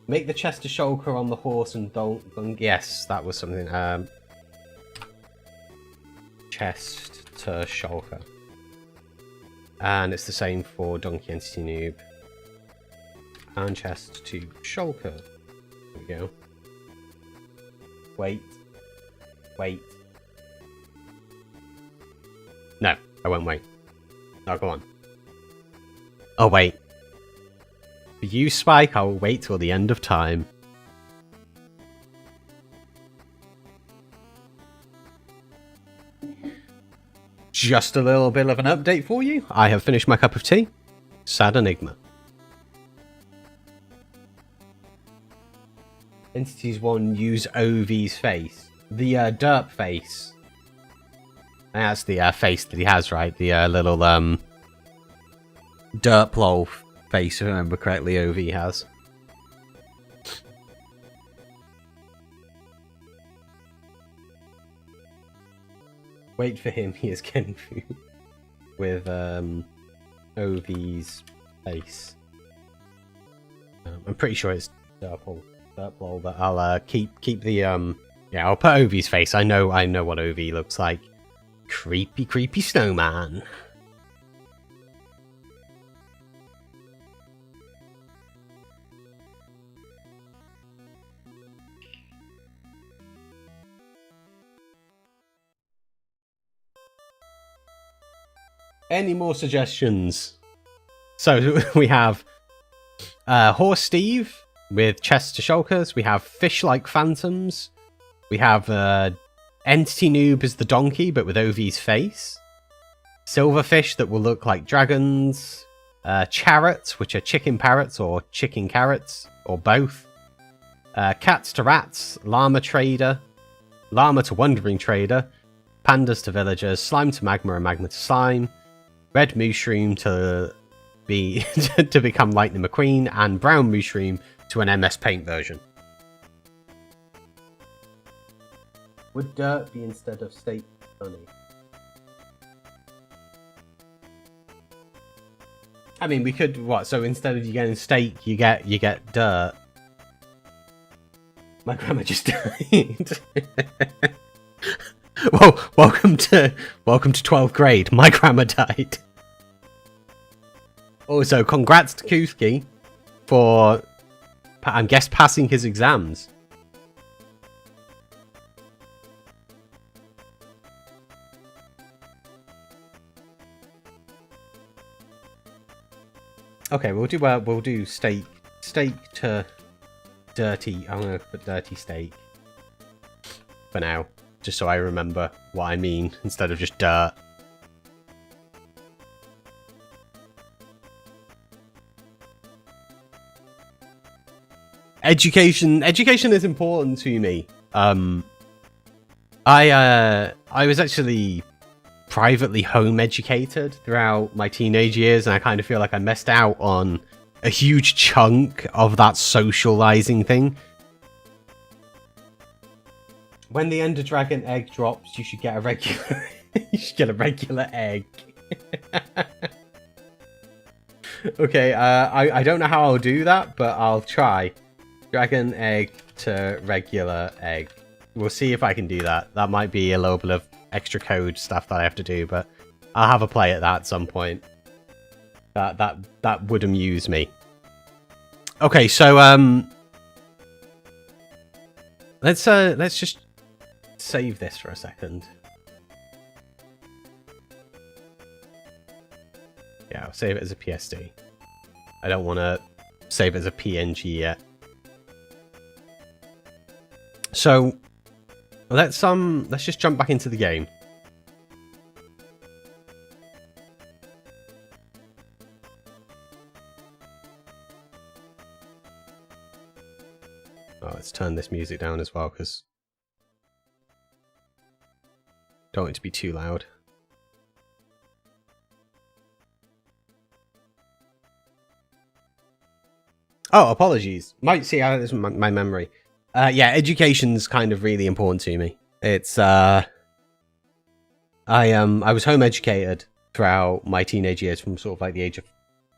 Make the Chester Shulker on the horse and don't. Yes, that was something. Chest to Shulker. And it's the same for Donkey Entity Noob. And chest to Shulker. There we go. Wait. Wait. No, I won't wait. No, go on. Oh, wait. For you, Spike, I will wait till the end of time. Just a little bit of an update for you. I have finished my cup of tea. Sad Enigma. Entities 1 use OV's face. The derp face. That's the face that he has, right? The little derp lol face, if I remember correctly, OV has. Wait for him, he is getting food. With OV's face. I'm pretty sure it's derp lol, but I'll keep the yeah, I'll put OV's face. I know what OV looks like. Creepy snowman. Any more suggestions? So we have Horse Steve with chests to shulkers. We have fish-like phantoms. We have Entity Noob as the donkey, but with OV's face. Silverfish that will look like dragons. Charrots, which are chicken parrots or chicken carrots, or both. Cats to rats. Llama trader. Llama to wandering trader. Pandas to villagers. Slime to magma and magma to slime. Red mushroom to be to become Lightning McQueen, and brown mushroom to an MS Paint version. Would dirt be instead of steak funny? I mean, we could what? So instead of you getting steak, you get dirt. My grandma just died. Whoa! Welcome to 12th grade. My grandma died. Also, congrats to 𝗘𝗡𝗜𝗚𝗏𝗘 for, I guess, passing his exams. Okay, we'll do steak to dirty. I'm gonna put dirty steak for now, just so I remember what I mean instead of just dirt. Education is important to me. I was actually privately home educated throughout my teenage years, and I kind of feel like I missed out on a huge chunk of that socializing thing. When the Ender Dragon egg drops, you should get a regular egg. Okay, I don't know how I'll do that, but I'll try. Dragon egg to regular egg. We'll see if I can do that. That might be a little bit of extra code stuff that I have to do, but I'll have a play at that at some point. That would amuse me. Okay, so let's just save this for a second. Yeah, I'll save it as a PSD. I don't want to save it as a PNG yet. So let's just jump back into the game. Oh, let's turn this music down as well, because don't want it to be too loud. Oh, apologies. Might see how this is my memory. Yeah, education's kind of really important to me. It's I was home educated throughout my teenage years, from sort of like the age of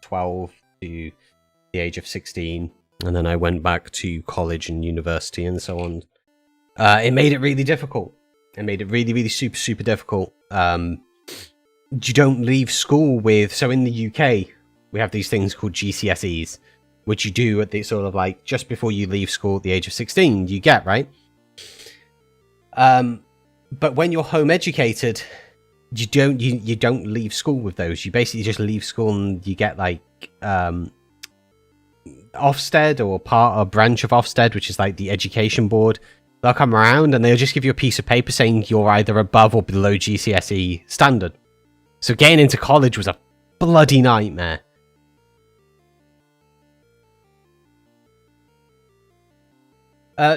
12 to the age of 16, and then I went back to college and university and so on. It made it really difficult. It made it really super difficult. you don't leave school with. So in the UK, we have these things called GCSEs, which you do at the sort of like just before you leave school at the age of 16. You get right. But when you're home educated, you don't leave school with those. You basically just leave school and you get like Ofsted or part or branch of Ofsted, which is like the education board. They'll come around and they'll just give you a piece of paper saying you're either above or below GCSE standard. So getting into college was a bloody nightmare.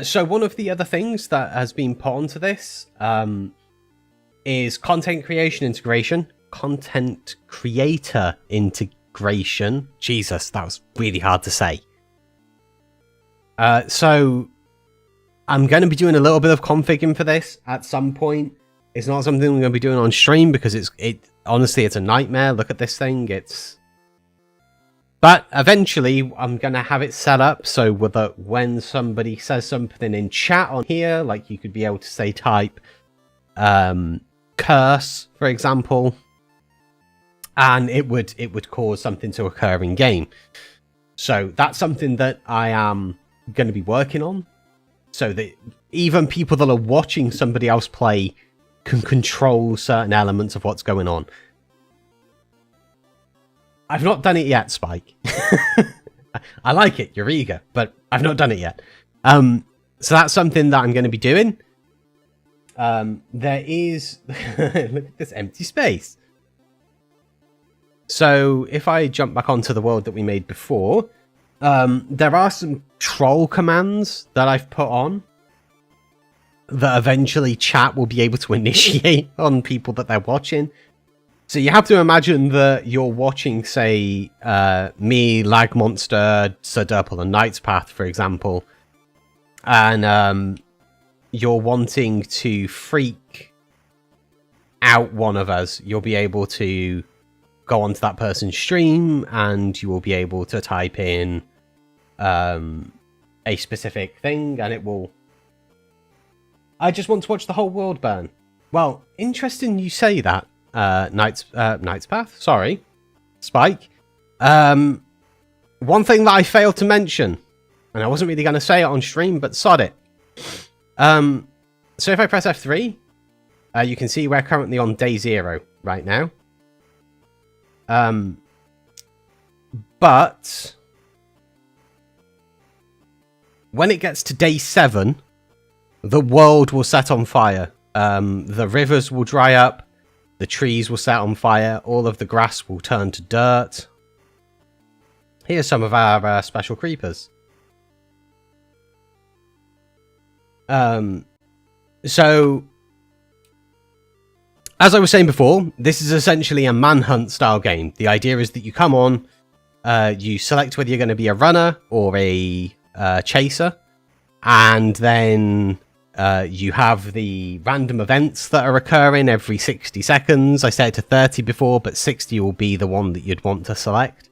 So one of the other things that has been put onto this is content creation integration. Content creator integration. Jesus, that was really hard to say. So I'm going to be doing a little bit of configuring for this at some point. It's not something we're going to be doing on stream because honestly, it's a nightmare. Look at this thing. But eventually, I'm going to have it set up so that when somebody says something in chat on here, like you could be able to say type curse, for example, and it would cause something to occur in game. So that's something that I am going to be working on, so that even people that are watching somebody else play can control certain elements of what's going on. I've not done it yet, Spike. I like it, you're eager, but I've not done it yet. So that's something that I'm going to be doing. There is... Look at this empty space. So if I jump back onto the world that we made before, there are some troll commands that I've put on that eventually chat will be able to initiate on people that they're watching. So you have to imagine that you're watching, say, me, Lag Monster, 𝗘𝗡𝗜𝗚𝗠𝗦, and Knight's Path, for example, and you're wanting to freak out one of us. You'll be able to go onto that person's stream, and you will be able to type in a specific thing, and it will... I just want to watch the whole world burn. Well, interesting you say that. Knight's Path, sorry, Spike. One thing that I failed to mention, and I wasn't really going to say it on stream, but sod it. So if I press F3, you can see we're currently on day 0 right now. But when it gets to day 7, the world will set on fire. The rivers will dry up. The trees will set on fire. All of the grass will turn to dirt. Here's some of our special creepers. So, as I was saying before, this is essentially a manhunt style game. The idea is that you come on, you select whether you're going to be a runner or a chaser, and then you have the random events that are occurring every 60 seconds. I said it to 30 before, but 60 will be the one that you'd want to select.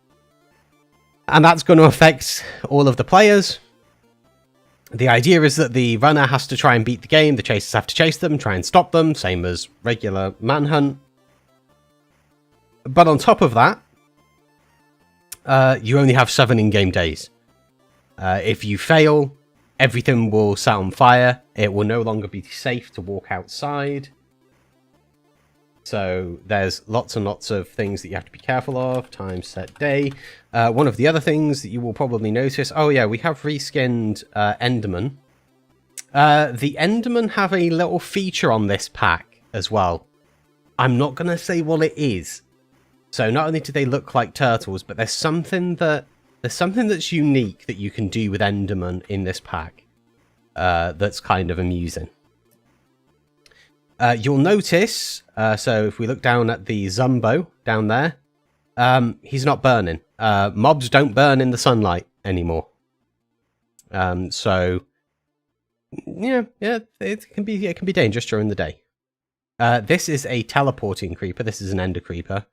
And that's going to affect all of the players. The idea is that the runner has to try and beat the game, the chasers have to chase them, try and stop them, same as regular manhunt. But on top of that, you only have 7 in-game days. If you fail, everything will set on fire. It will no longer be safe to walk outside. So there's lots and lots of things that you have to be careful of. Time, set, day. One of the other things that you will probably notice... Oh yeah, we have reskinned 𝗠𝗢𝗌man. The 𝗠𝗢𝗌man have a little feature on this pack as well. I'm not going to say what it is. So not only do they look like turtles, but there's something that's unique that you can do with 𝗠𝗢𝗌man in this pack. That's kind of amusing. You'll notice, so if we look down at the Zumbo down there, he's not burning. Mobs don't burn in the sunlight anymore. So yeah, it can be dangerous during the day. This is a teleporting creeper. This is an ender creeper.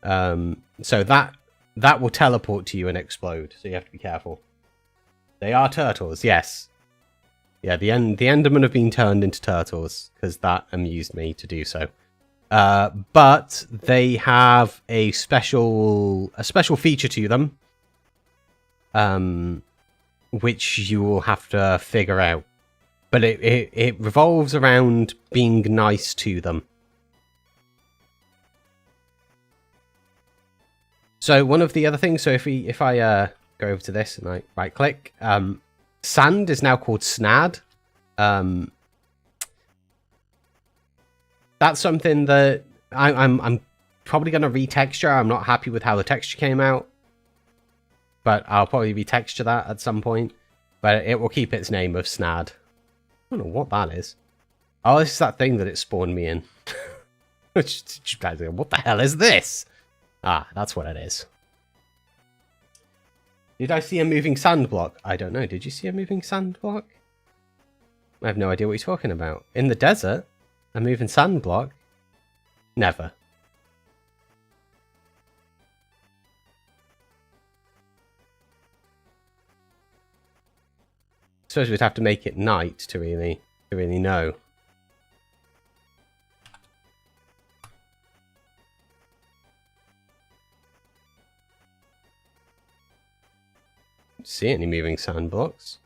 So that will teleport to you and explode. So you have to be careful. They are turtles, yes. Yeah, the 𝗠𝗢𝗌𝗠𝗏man have been turned into turtles because that amused me to do so. but they have a special feature to them, which you will have to figure out. But it revolves around being nice to them. So one of the other things, so if I go over to this and I right click, sand is now called snad. That's something that I'm probably going to retexture. I'm not happy with how the texture came out, but I'll probably retexture that at some point. But it will keep its name of snad. I don't know what that is. Oh, this is that thing that it spawned me in. What the hell is this? Ah, that's what it is. Did I see a moving sand block? I don't know. Did you see a moving sand block? I have no idea what you're talking about. In the desert? A moving sand block? Never. Suppose we'd have to make it night to really know. See any moving sand blocks?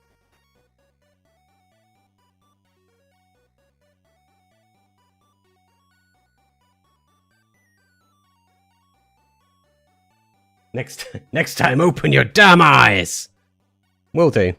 Next time, open your damn eyes. Will do.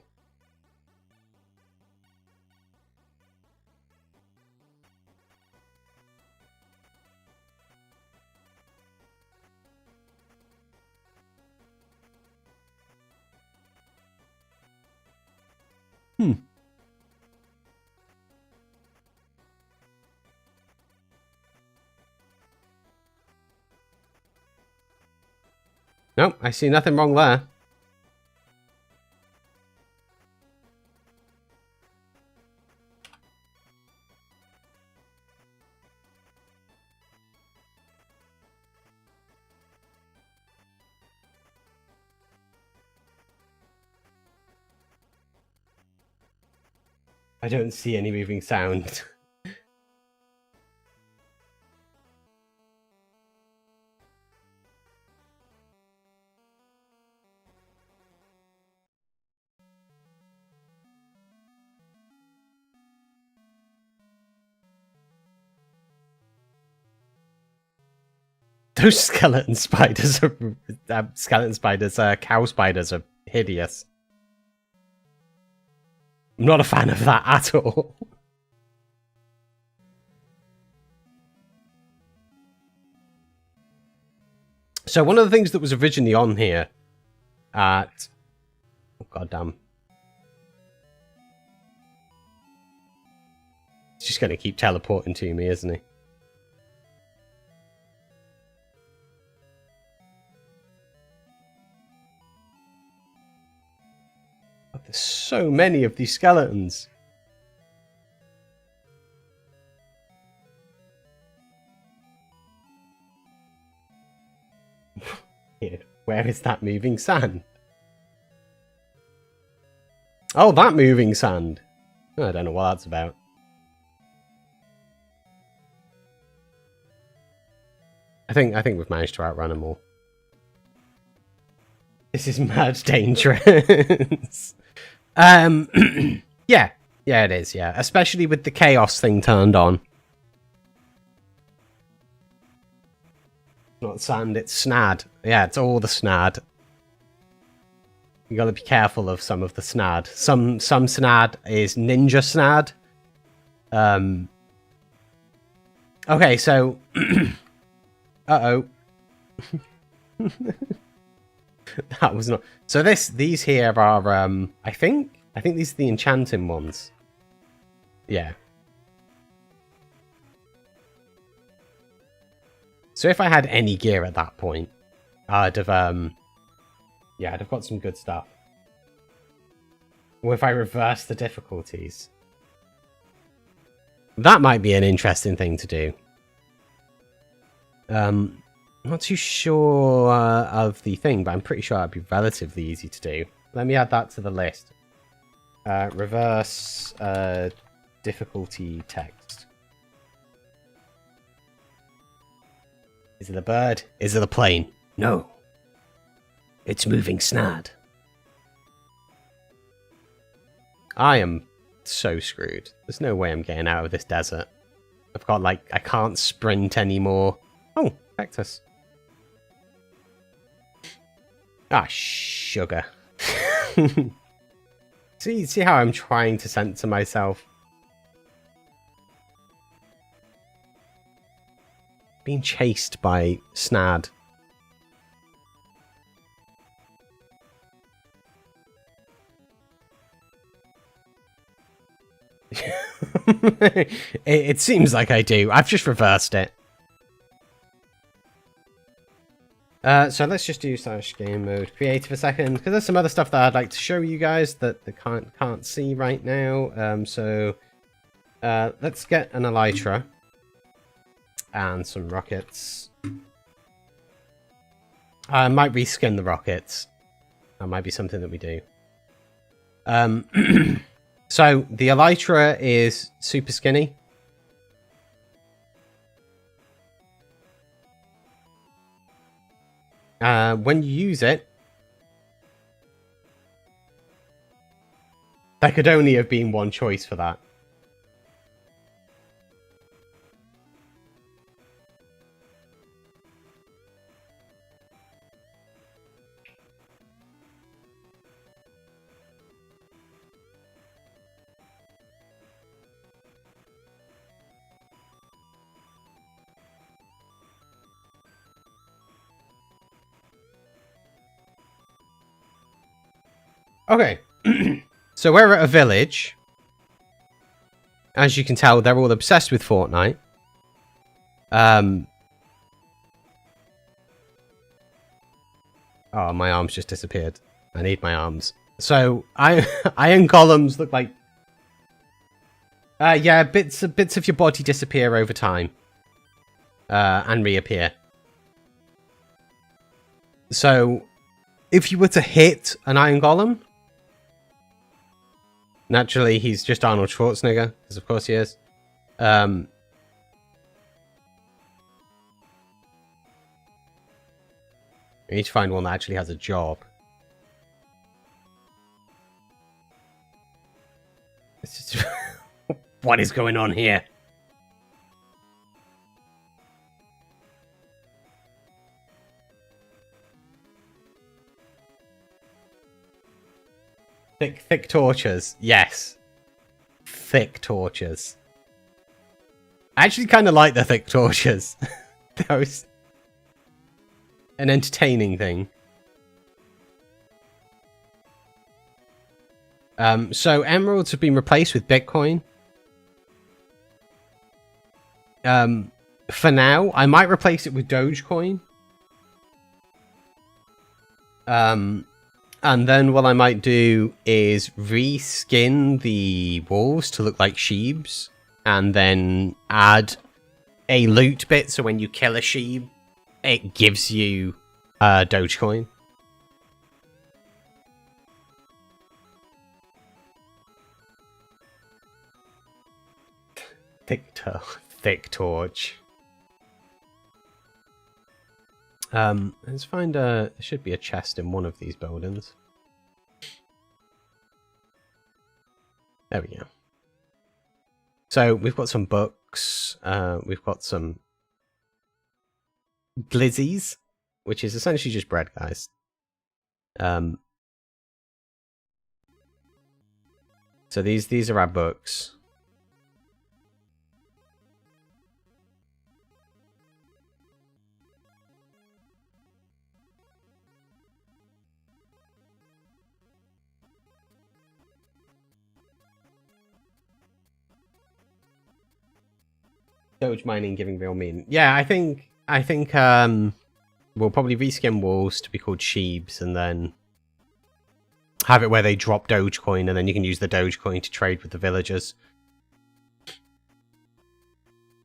Nope, I see nothing wrong there. I don't see any moving sound. Those skeleton spiders are cow spiders are hideous. I'm not a fan of that at all. So one of the things that was originally on here at... Oh, goddamn. He's just going to keep teleporting to me, isn't he? There's so many of these skeletons. Where is that moving sand? Oh, that moving sand. I don't know what that's about. I think we've managed to outrun them all. This is mad dangerous. Yeah, it is, yeah. Especially with the chaos thing turned on. Not sand, it's snad. Yeah, it's all the snad. You gotta be careful of some of the snad. Some snad is ninja snad. Okay, so... Uh-oh. That was not... So these here are, I think these are the enchanting ones. Yeah. So if I had any gear at that point, I'd have, yeah, I'd have got some good stuff. Or if I reverse the difficulties. That might be an interesting thing to do. I'm not too sure of the thing, but I'm pretty sure that'd be relatively easy to do. Let me add that to the list. Reverse difficulty text. Is it a bird? Is it a plane? No. It's moving snad. I am so screwed. There's no way I'm getting out of this desert. I've got, like, I can't sprint anymore. Oh, cactus. Ah, sugar. See how I'm trying to censor myself? Being chased by snad. It seems like I do. I've just reversed it. So let's just do /game mode creative a second, because there's some other stuff that I'd like to show you guys that they can't see right now. Let's get an elytra and some rockets. I might reskin the rockets. That might be something that we do. So the elytra is super skinny. When you use it, there could only have been one choice for that. Okay, so we're at a village. As you can tell, they're all obsessed with Fortnite. Oh, my arms just disappeared. I need my arms. So, iron columns look like... yeah, bits of your body disappear over time. And reappear. So, if you were to hit an iron golem... Naturally, he's just Arnold Schwarzenegger, because of course he is. You need to find one that actually has a job. It's just what is going on here? Thick torches. Yes. Thick torches. I actually kind of like the thick torches. That was an entertaining thing. So emeralds have been replaced with Bitcoin. For now, I might replace it with Dogecoin. And then what I might do is reskin the wolves to look like sheeps, and then add a loot bit, so when you kill a sheep, it gives you Dogecoin. Thick torch. Let's find there should be a chest in one of these buildings. There we go. So we've got some books. We've got some glizzies, which is essentially just bread, guys. So these are our books. Doge mining giving real mean. Yeah, I think we'll probably reskin walls to be called sheeps, and then have it where they drop Dogecoin, and then you can use the Dogecoin to trade with the villagers.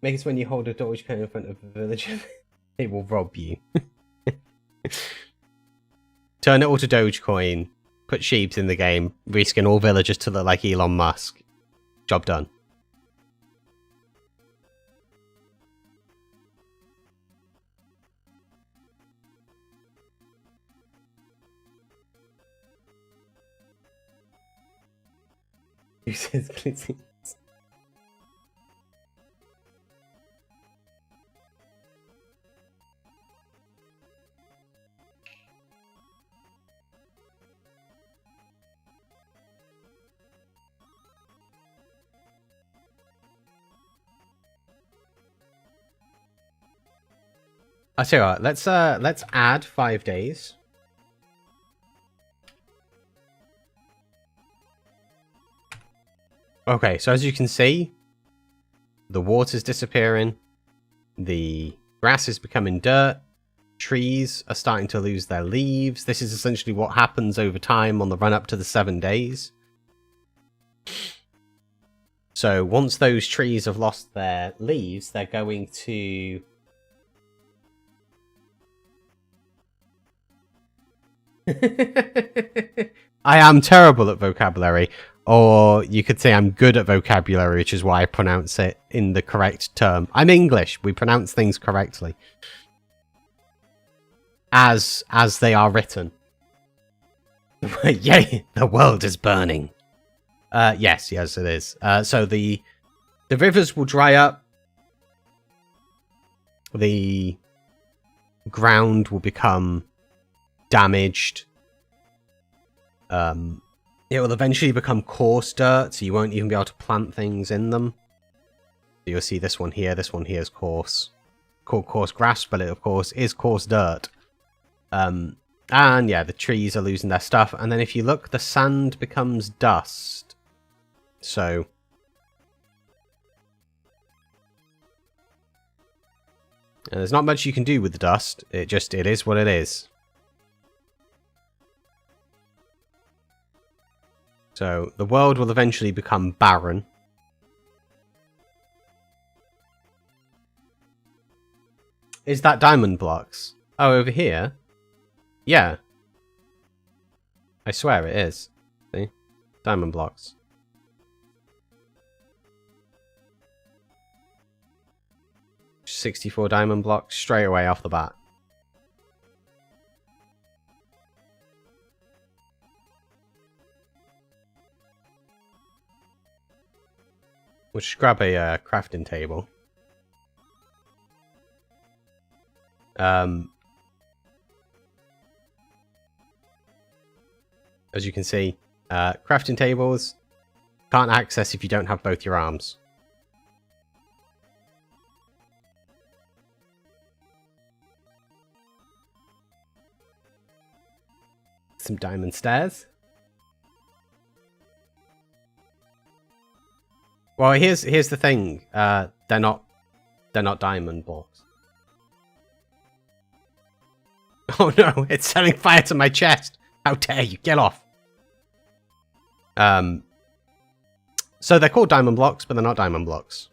Make it when you hold a Dogecoin in front of a villager, it will rob you. Turn it all to Dogecoin, put sheeps in the game, reskin all villagers to look like Elon Musk. Job done. Uses glitzy. I tell you what, let's add 5 days. Okay, so as you can see, the water's disappearing, the grass is becoming dirt, trees are starting to lose their leaves. This is essentially what happens over time on the run up to the 7 days. So once those trees have lost their leaves, they're going to... I am terrible at vocabulary, or you could say I'm good at vocabulary, which is why I pronounce it in the correct term. I'm English. We pronounce things correctly. As they are written. Yay, the world is burning. Yes, it is. So the rivers will dry up. The ground will become damaged. It will eventually become coarse dirt, so you won't even be able to plant things in them. So you'll see this one here is coarse. Called coarse grass, but it of course is coarse dirt. And yeah, the trees are losing their stuff, and then if you look, the sand becomes dust. So there's not much you can do with the dust. It is what it is. So the world will eventually become barren. Is that diamond blocks? Oh, over here? Yeah. I swear it is. See? Diamond blocks. $64 diamond blocks straight away off the bat. We'll just grab a crafting table. As you can see, crafting tables can't access if you don't have both your arms. Some diamond stairs. Well, here's the thing. They're not diamond blocks. Oh no! It's setting fire to my chest. How dare you! Get off. So they're called diamond blocks, but they're not diamond blocks.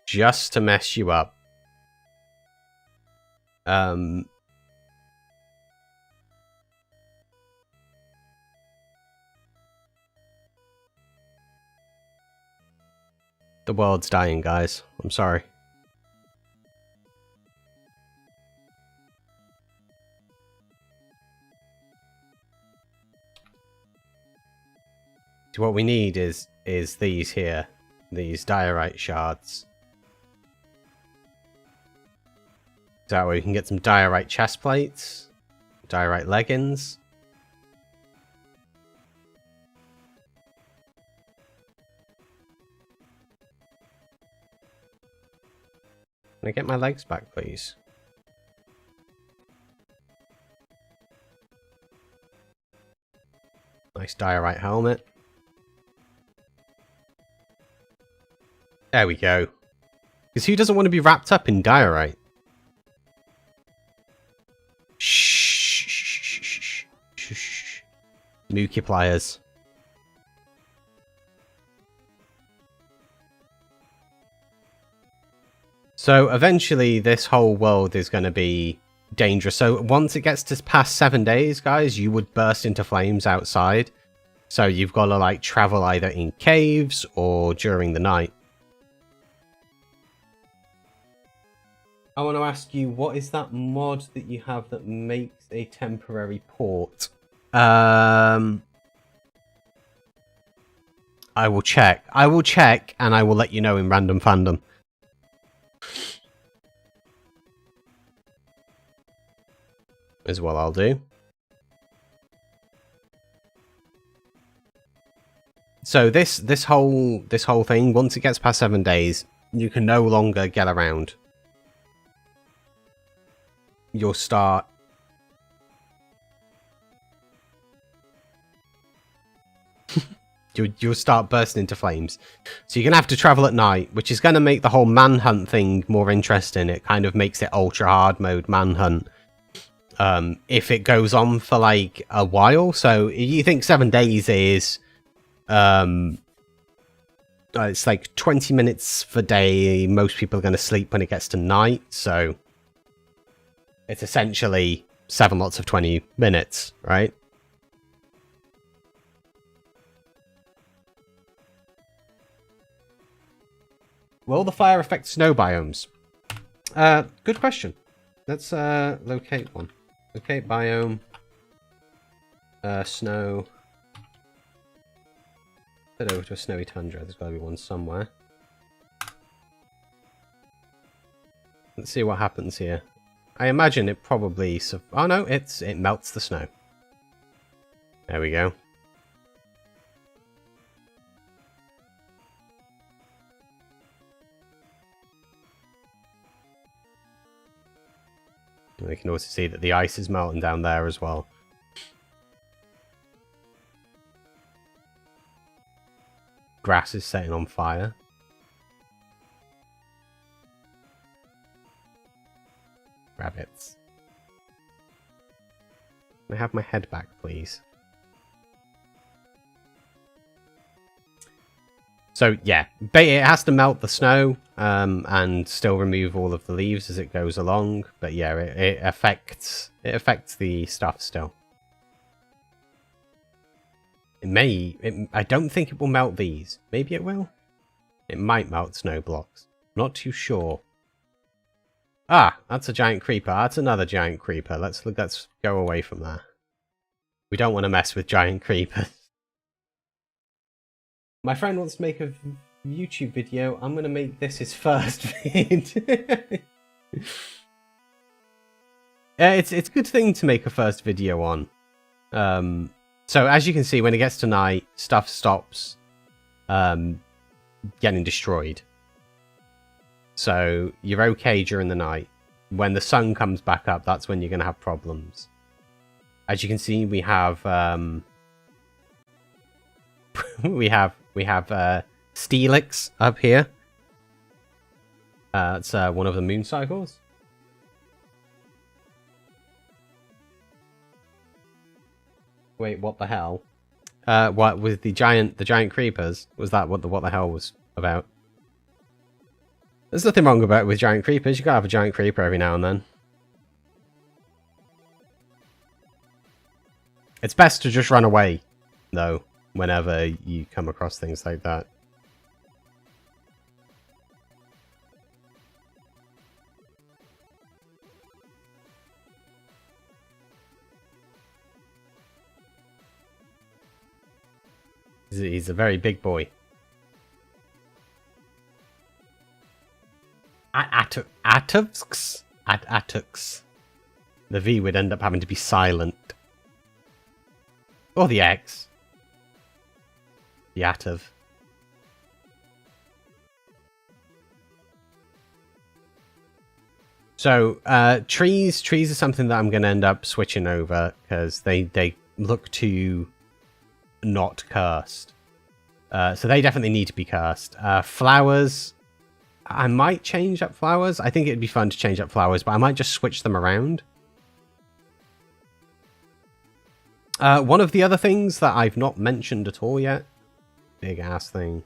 Just to mess you up. The world's dying, guys. I'm sorry. So what we need is these here. These diorite shards. So that way we can get some diorite chest plates. Diorite leggings. Can I get my legs back, please? Nice diorite helmet. There we go. Because who doesn't want to be wrapped up in diorite? Shh. Mookie pliers. So eventually this whole world is going to be dangerous. So once it gets to past 7 days, guys, you would burst into flames outside. So you've got to like travel either in caves or during the night. I want to ask you, what is that mod that you have that makes a temporary port? I will check. I will check, and I will let you know in random fandom. Is what I'll do. So this whole thing, once it gets past 7 days, you can no longer get around. You'll start. You'll start bursting into flames. So you're going to have to travel at night, which is going to make the whole manhunt thing more interesting. It kind of makes it ultra hard mode manhunt. If it goes on for like a while. So you think 7 days is it's like 20 minutes per day. Most people are going to sleep when it gets to night, so it's essentially 7 lots of 20 minutes, right? Will the fire affect snow biomes? Good question. Let's locate one. Locate biome. Snow. Head over to a snowy tundra. There's got to be one somewhere. Let's see what happens here. I imagine it probably... Oh no, it melts the snow. There we go. We can also see that the ice is melting down there as well. Grass is setting on fire. Rabbits. Can I have my head back, please? So, yeah. It has to melt the snow and still remove all of the leaves as it goes along. But yeah, it affects the stuff still. I don't think it will melt these. Maybe it will? It might melt snow blocks. Not too sure. Ah, that's a giant creeper. That's another giant creeper. Let's go away from that. We don't want to mess with giant creepers. My friend wants to make a YouTube video. I'm going to make this his first vid. It's a good thing to make a first video on. So as you can see, when it gets to night, stuff stops getting destroyed. So you're okay during the night. When the sun comes back up, that's when you're going to have problems. As you can see, we have we have 𝗘𝗡𝗜𝗥𝗘 up here. That's one of the moon cycles. Wait, what the hell? What with the giant creepers? Was that what the hell was about? There's nothing wrong about it with giant creepers. You gotta have a giant creeper every now and then. It's best to just run away, though, whenever you come across things like that. He's a very big boy. 𝗤𝗛𝗥𝗘. The V would end up having to be silent. Or the X. The 𝗤𝗛. So, trees are something that I'm going to end up switching over, because they look too not cursed. So they definitely need to be cursed. Flowers, I might change up flowers. I think it'd be fun to change up flowers, but I might just switch them around. One of the other things that I've not mentioned at all yet. Big ass thing.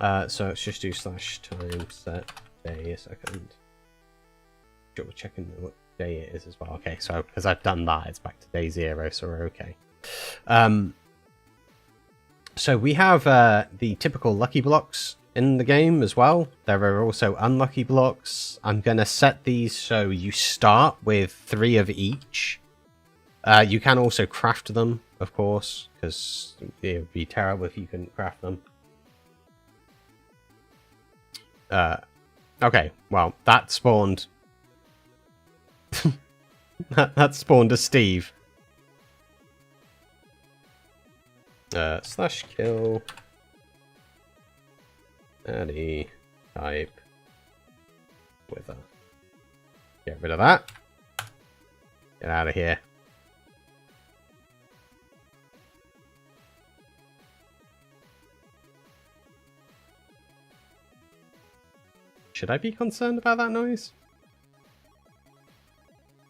So let's just do /time set day a second. Sure, we're checking what day it is as well. Okay, so because I've done that, it's back to day 0, so we're okay. So we have the typical lucky blocks in the game as well. There are also unlucky blocks. I'm going to set these so you start with 3 of each. You can also craft them of course, because it would be terrible if you couldn't craft them. Okay, well, that spawned... that spawned a Steve. Slash kill... Any type wither. Get rid of that. Get out of here. Should I be concerned about that noise?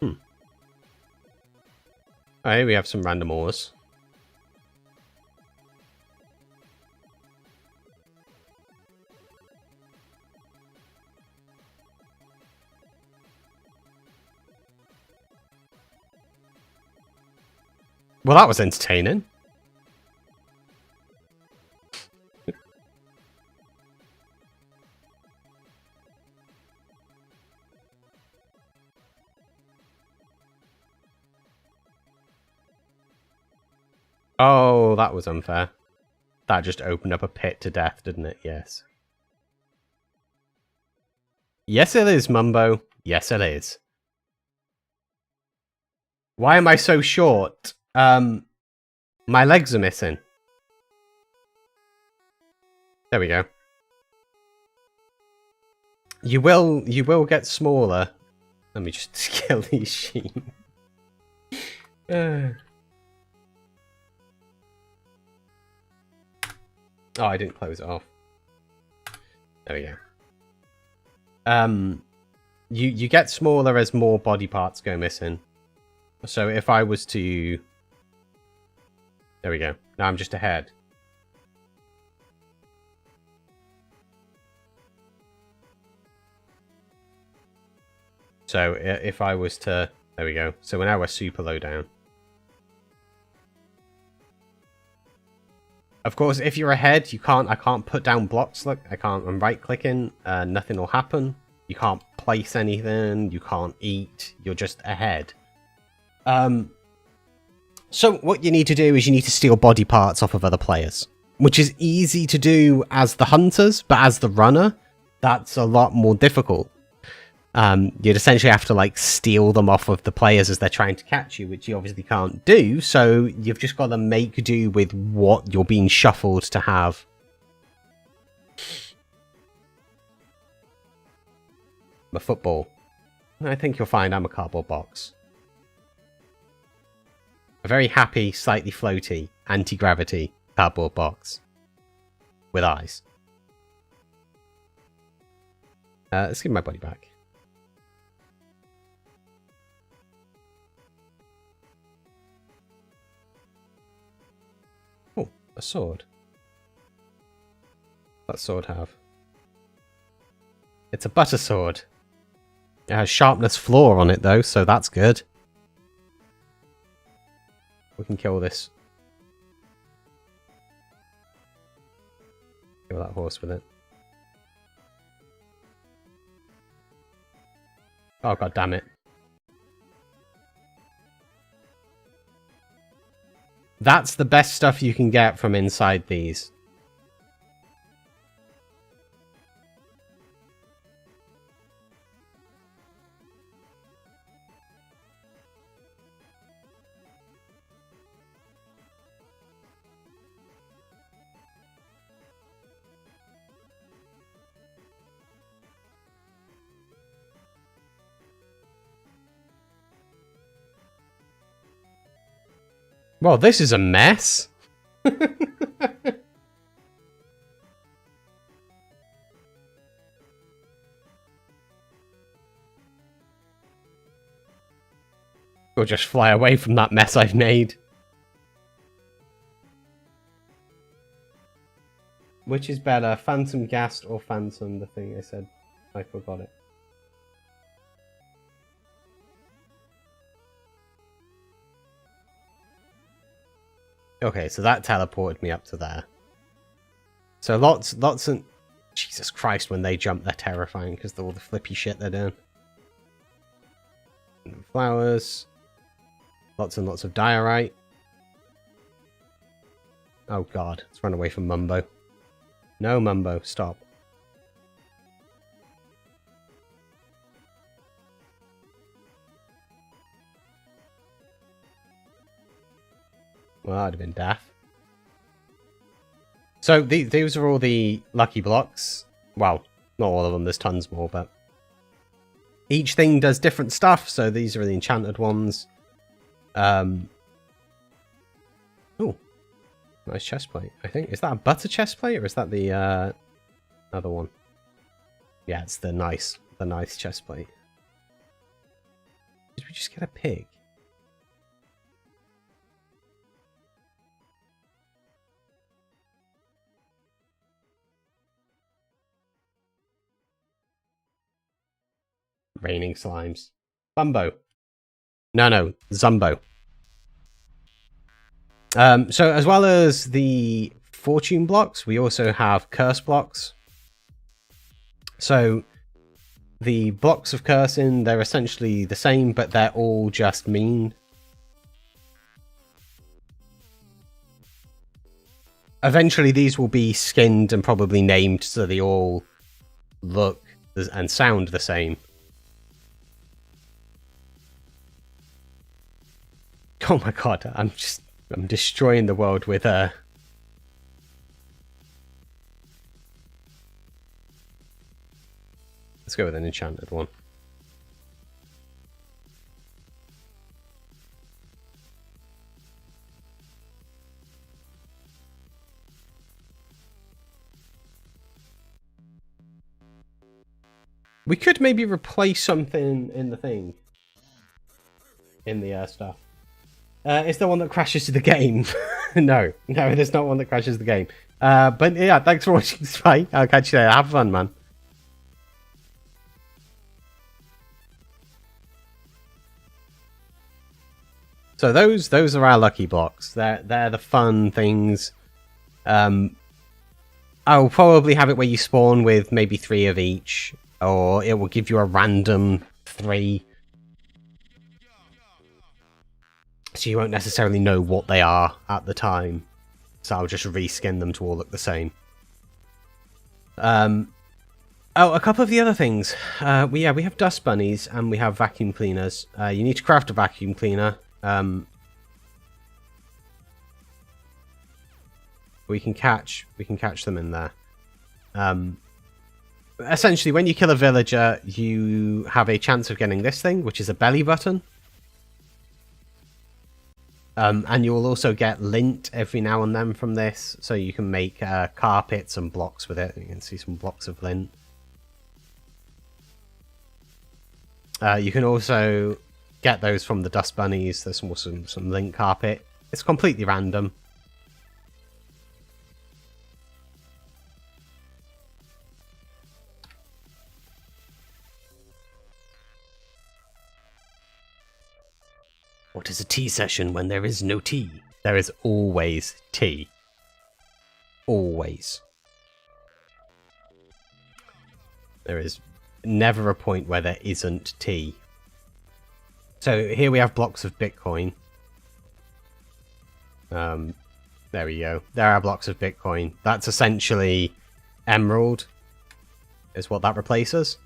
Alright, we have some random ores. Well, that was entertaining. Oh, that was unfair. That just opened up a pit to death, didn't it? Yes. Yes, it is, Mumbo. Yes, it is. Why am I so short? My legs are missing. There we go. You will get smaller. Let me just kill these sheep. Oh, I didn't close it off. There we go. You get smaller as more body parts go missing. So if I was to... There we go. Now I'm just ahead. So if I was to... There we go. So now we're super low down. Of course, if you're ahead, you can't... I can't put down blocks. Look, I can't... I'm right-clicking. Nothing will happen. You can't place anything. You can't eat. You're just ahead. So what you need to do is you need to steal body parts off of other players, which is easy to do as the hunters, but as the runner, that's a lot more difficult. You'd essentially have to like steal them off of the players as they're trying to catch you, which you obviously can't do. So you've just got to make do with what you're being shuffled to have. A football. I think you'll find I'm a cardboard box. A very happy, slightly floaty, anti-gravity cardboard box. With eyes. Let's give my body back. Oh, a sword. What's that sword have? It's a butter sword. It has sharpness 4 on it though, so that's good. We can kill this. Kill that horse with it. Oh god damn it. That's the best stuff you can get from inside these. Well, this is a mess. Or just fly away from that mess I've made. Which is better, Phantom Ghast or Phantom, the thing I said? I forgot it. Okay, so that teleported me up to there. So lots of... Jesus Christ, when they jump, they're terrifying because of all the flippy shit they're doing. And flowers. Lots and lots of diorite. Oh god, let's run away from Mumbo. No, Mumbo, stop. Well, that'd have been daft. So these are all the lucky blocks. Well, not all of them, there's tons more, but each thing does different stuff, so these are the enchanted ones. Oh, nice chest plate, I think. Is that a butter chest plate, or is that the other one? Yeah, it's the nice chest plate. Did we just get a pig? Raining slimes. Bumbo. No, Zumbo. So as well as the fortune blocks, we also have curse blocks. So the blocks of cursing, they're essentially the same, but they're all just mean. Eventually these will be skinned and probably named so they all look and sound the same. Oh my god, I'm destroying the world with Let's go with an enchanted one. We could maybe replace something in the thing. In the stuff. It's the one that crashes the game. No, there's not one that crashes the game. But yeah, thanks for watching this fight. I'll catch you later. Have fun, man. So those are our lucky blocks. They're the fun things. I'll probably have it where you spawn with maybe 3 of each, or it will give you a random 3. So you won't necessarily know what they are at the time. So I'll just reskin them to all look the same. Oh, a couple of the other things. We have dust bunnies and we have vacuum cleaners. You need to craft a vacuum cleaner. We can catch them in there. Essentially, when you kill a villager, you have a chance of getting this thing, which is a belly button. And you will also get lint every now and then from this, so you can make carpets and blocks with it. You can see some blocks of lint. You can also get those from the dust bunnies. There's also some lint carpet. It's completely random. What is a tea session when there is no tea? There is always tea. Always. There is never a point where there isn't tea. So here we have blocks of Bitcoin. There we go. There are blocks of Bitcoin. That's essentially emerald, is what that replaces.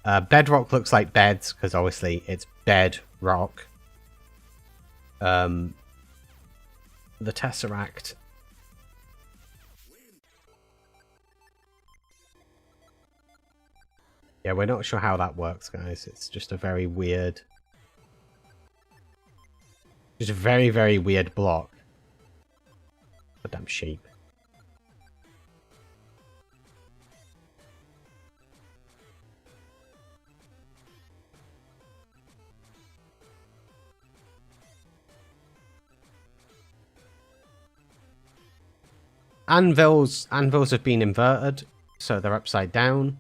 Bedrock looks like beds, because obviously it's bedrock. The Tesseract. Yeah, we're not sure how that works, guys. It's just a very weird... Just a very, very weird block. Goddamn sheep. Anvils have been inverted, so they're upside down.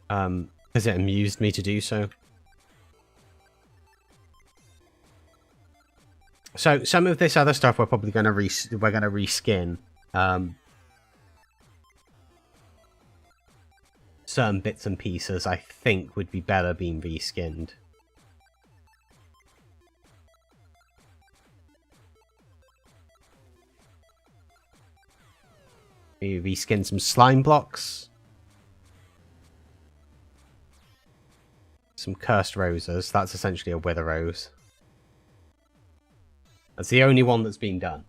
Because it amused me to do so. So some of this other stuff we're probably gonna reskin. Certain bits and pieces I think would be better being reskinned. We reskin some slime blocks. Some cursed roses. That's essentially a wither rose. That's the only one that's been done.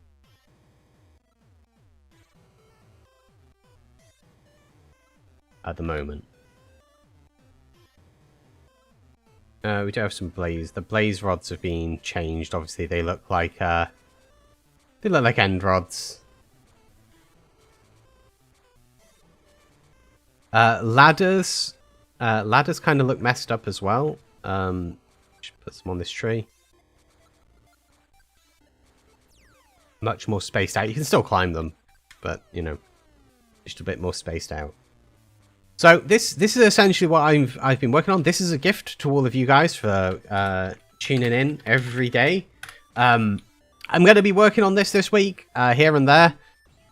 At the moment. We do have some blaze. The blaze rods have been changed. Obviously, they look like end rods. Ladders. Ladders kind of look messed up as well. Should put some on this tree. Much more spaced out. You can still climb them, but you know, just a bit more spaced out. So this is essentially what I've been working on. This is a gift to all of you guys for tuning in every day. I'm going to be working on this week, here and there,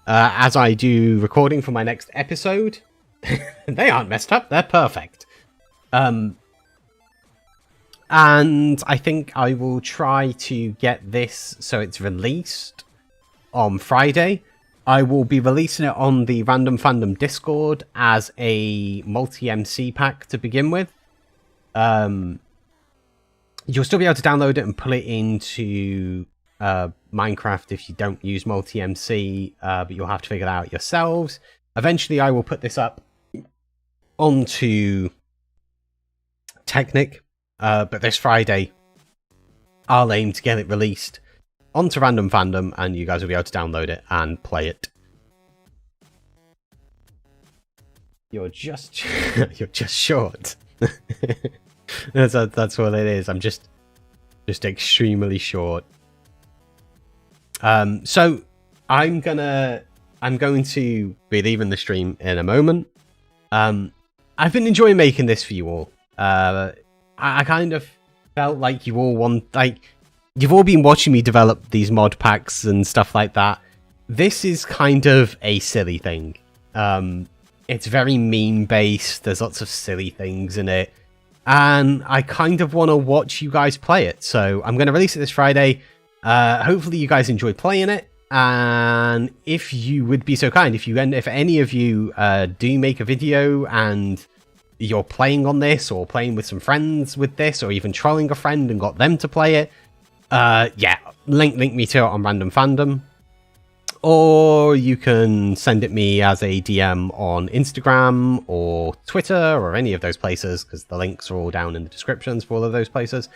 as I do recording for my next episode. They aren't messed up; they're perfect. And I think I will try to get this so it's released on Friday. I will be releasing it on the Random Fandom Discord as a multi-MC pack to begin with. You'll still be able to download it and pull it into Minecraft if you don't use multi-MC, but you'll have to figure that out yourselves. Eventually, I will put this up onto Technic, but this Friday, I'll aim to get it released onto Random Fandom, and you guys will be able to download it and play it. You're just short. that's what it is. I'm just extremely short. So I'm going to be leaving the stream in a moment. I've been enjoying making this for you all. I kind of felt like you all you've all been watching me develop these mod packs and stuff like that. This is kind of a silly thing. It's very meme based. There's lots of silly things in it. And I kind of want to watch you guys play it. So I'm going to release it this Friday. Hopefully you guys enjoy playing it. And if you would be so kind, if any of you do make a video and you're playing on this, or playing with some friends with this, or even trolling a friend and got them to play it, yeah, link me to it on Random Fandom, or you can send it me as a DM on Instagram or Twitter or any of those places, because the links are all down in the descriptions for all of those places.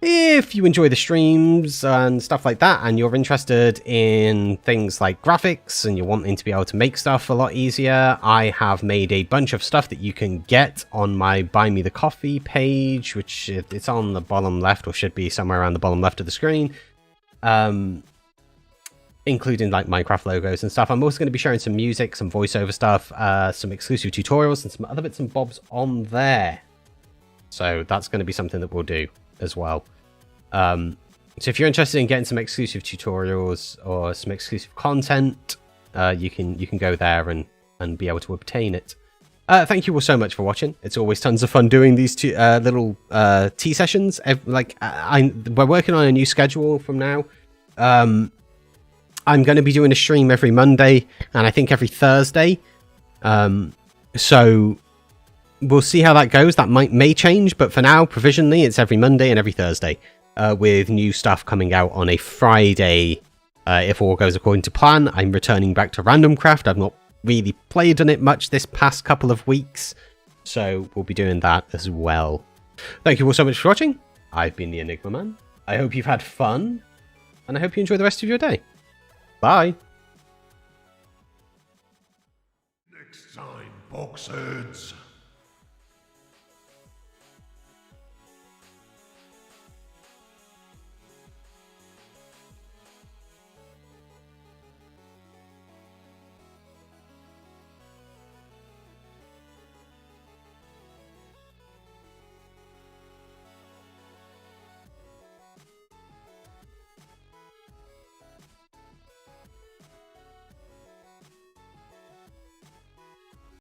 If you enjoy the streams and stuff like that, and you're interested in things like graphics and you're wanting to be able to make stuff a lot easier, I have made a bunch of stuff that you can get on my Buy Me the Coffee page, which it's on the bottom left, or should be somewhere around the bottom left of the screen, including like Minecraft logos and stuff. I'm also going to be sharing some music, some voiceover stuff, some exclusive tutorials and some other bits and bobs on there. So that's going to be something that we'll do as well. So if you're interested in getting some exclusive tutorials or some exclusive content, you can go there and be able to obtain it. Thank you all so much for watching. It's always tons of fun doing these two little tea sessions. We're working on a new schedule from now. I'm going to be doing a stream every Monday and I think every Thursday. So we'll see how that goes. That may change, but for now, provisionally, it's every Monday and every Thursday, with new stuff coming out on a Friday. If all goes according to plan, I'm returning back to Random Craft. I've not really played on it much this past couple of weeks, so we'll be doing that as well. Thank you all so much for watching. I've been theENiGMAman. I hope you've had fun, and I hope you enjoy the rest of your day. Bye. Next time, boxheads.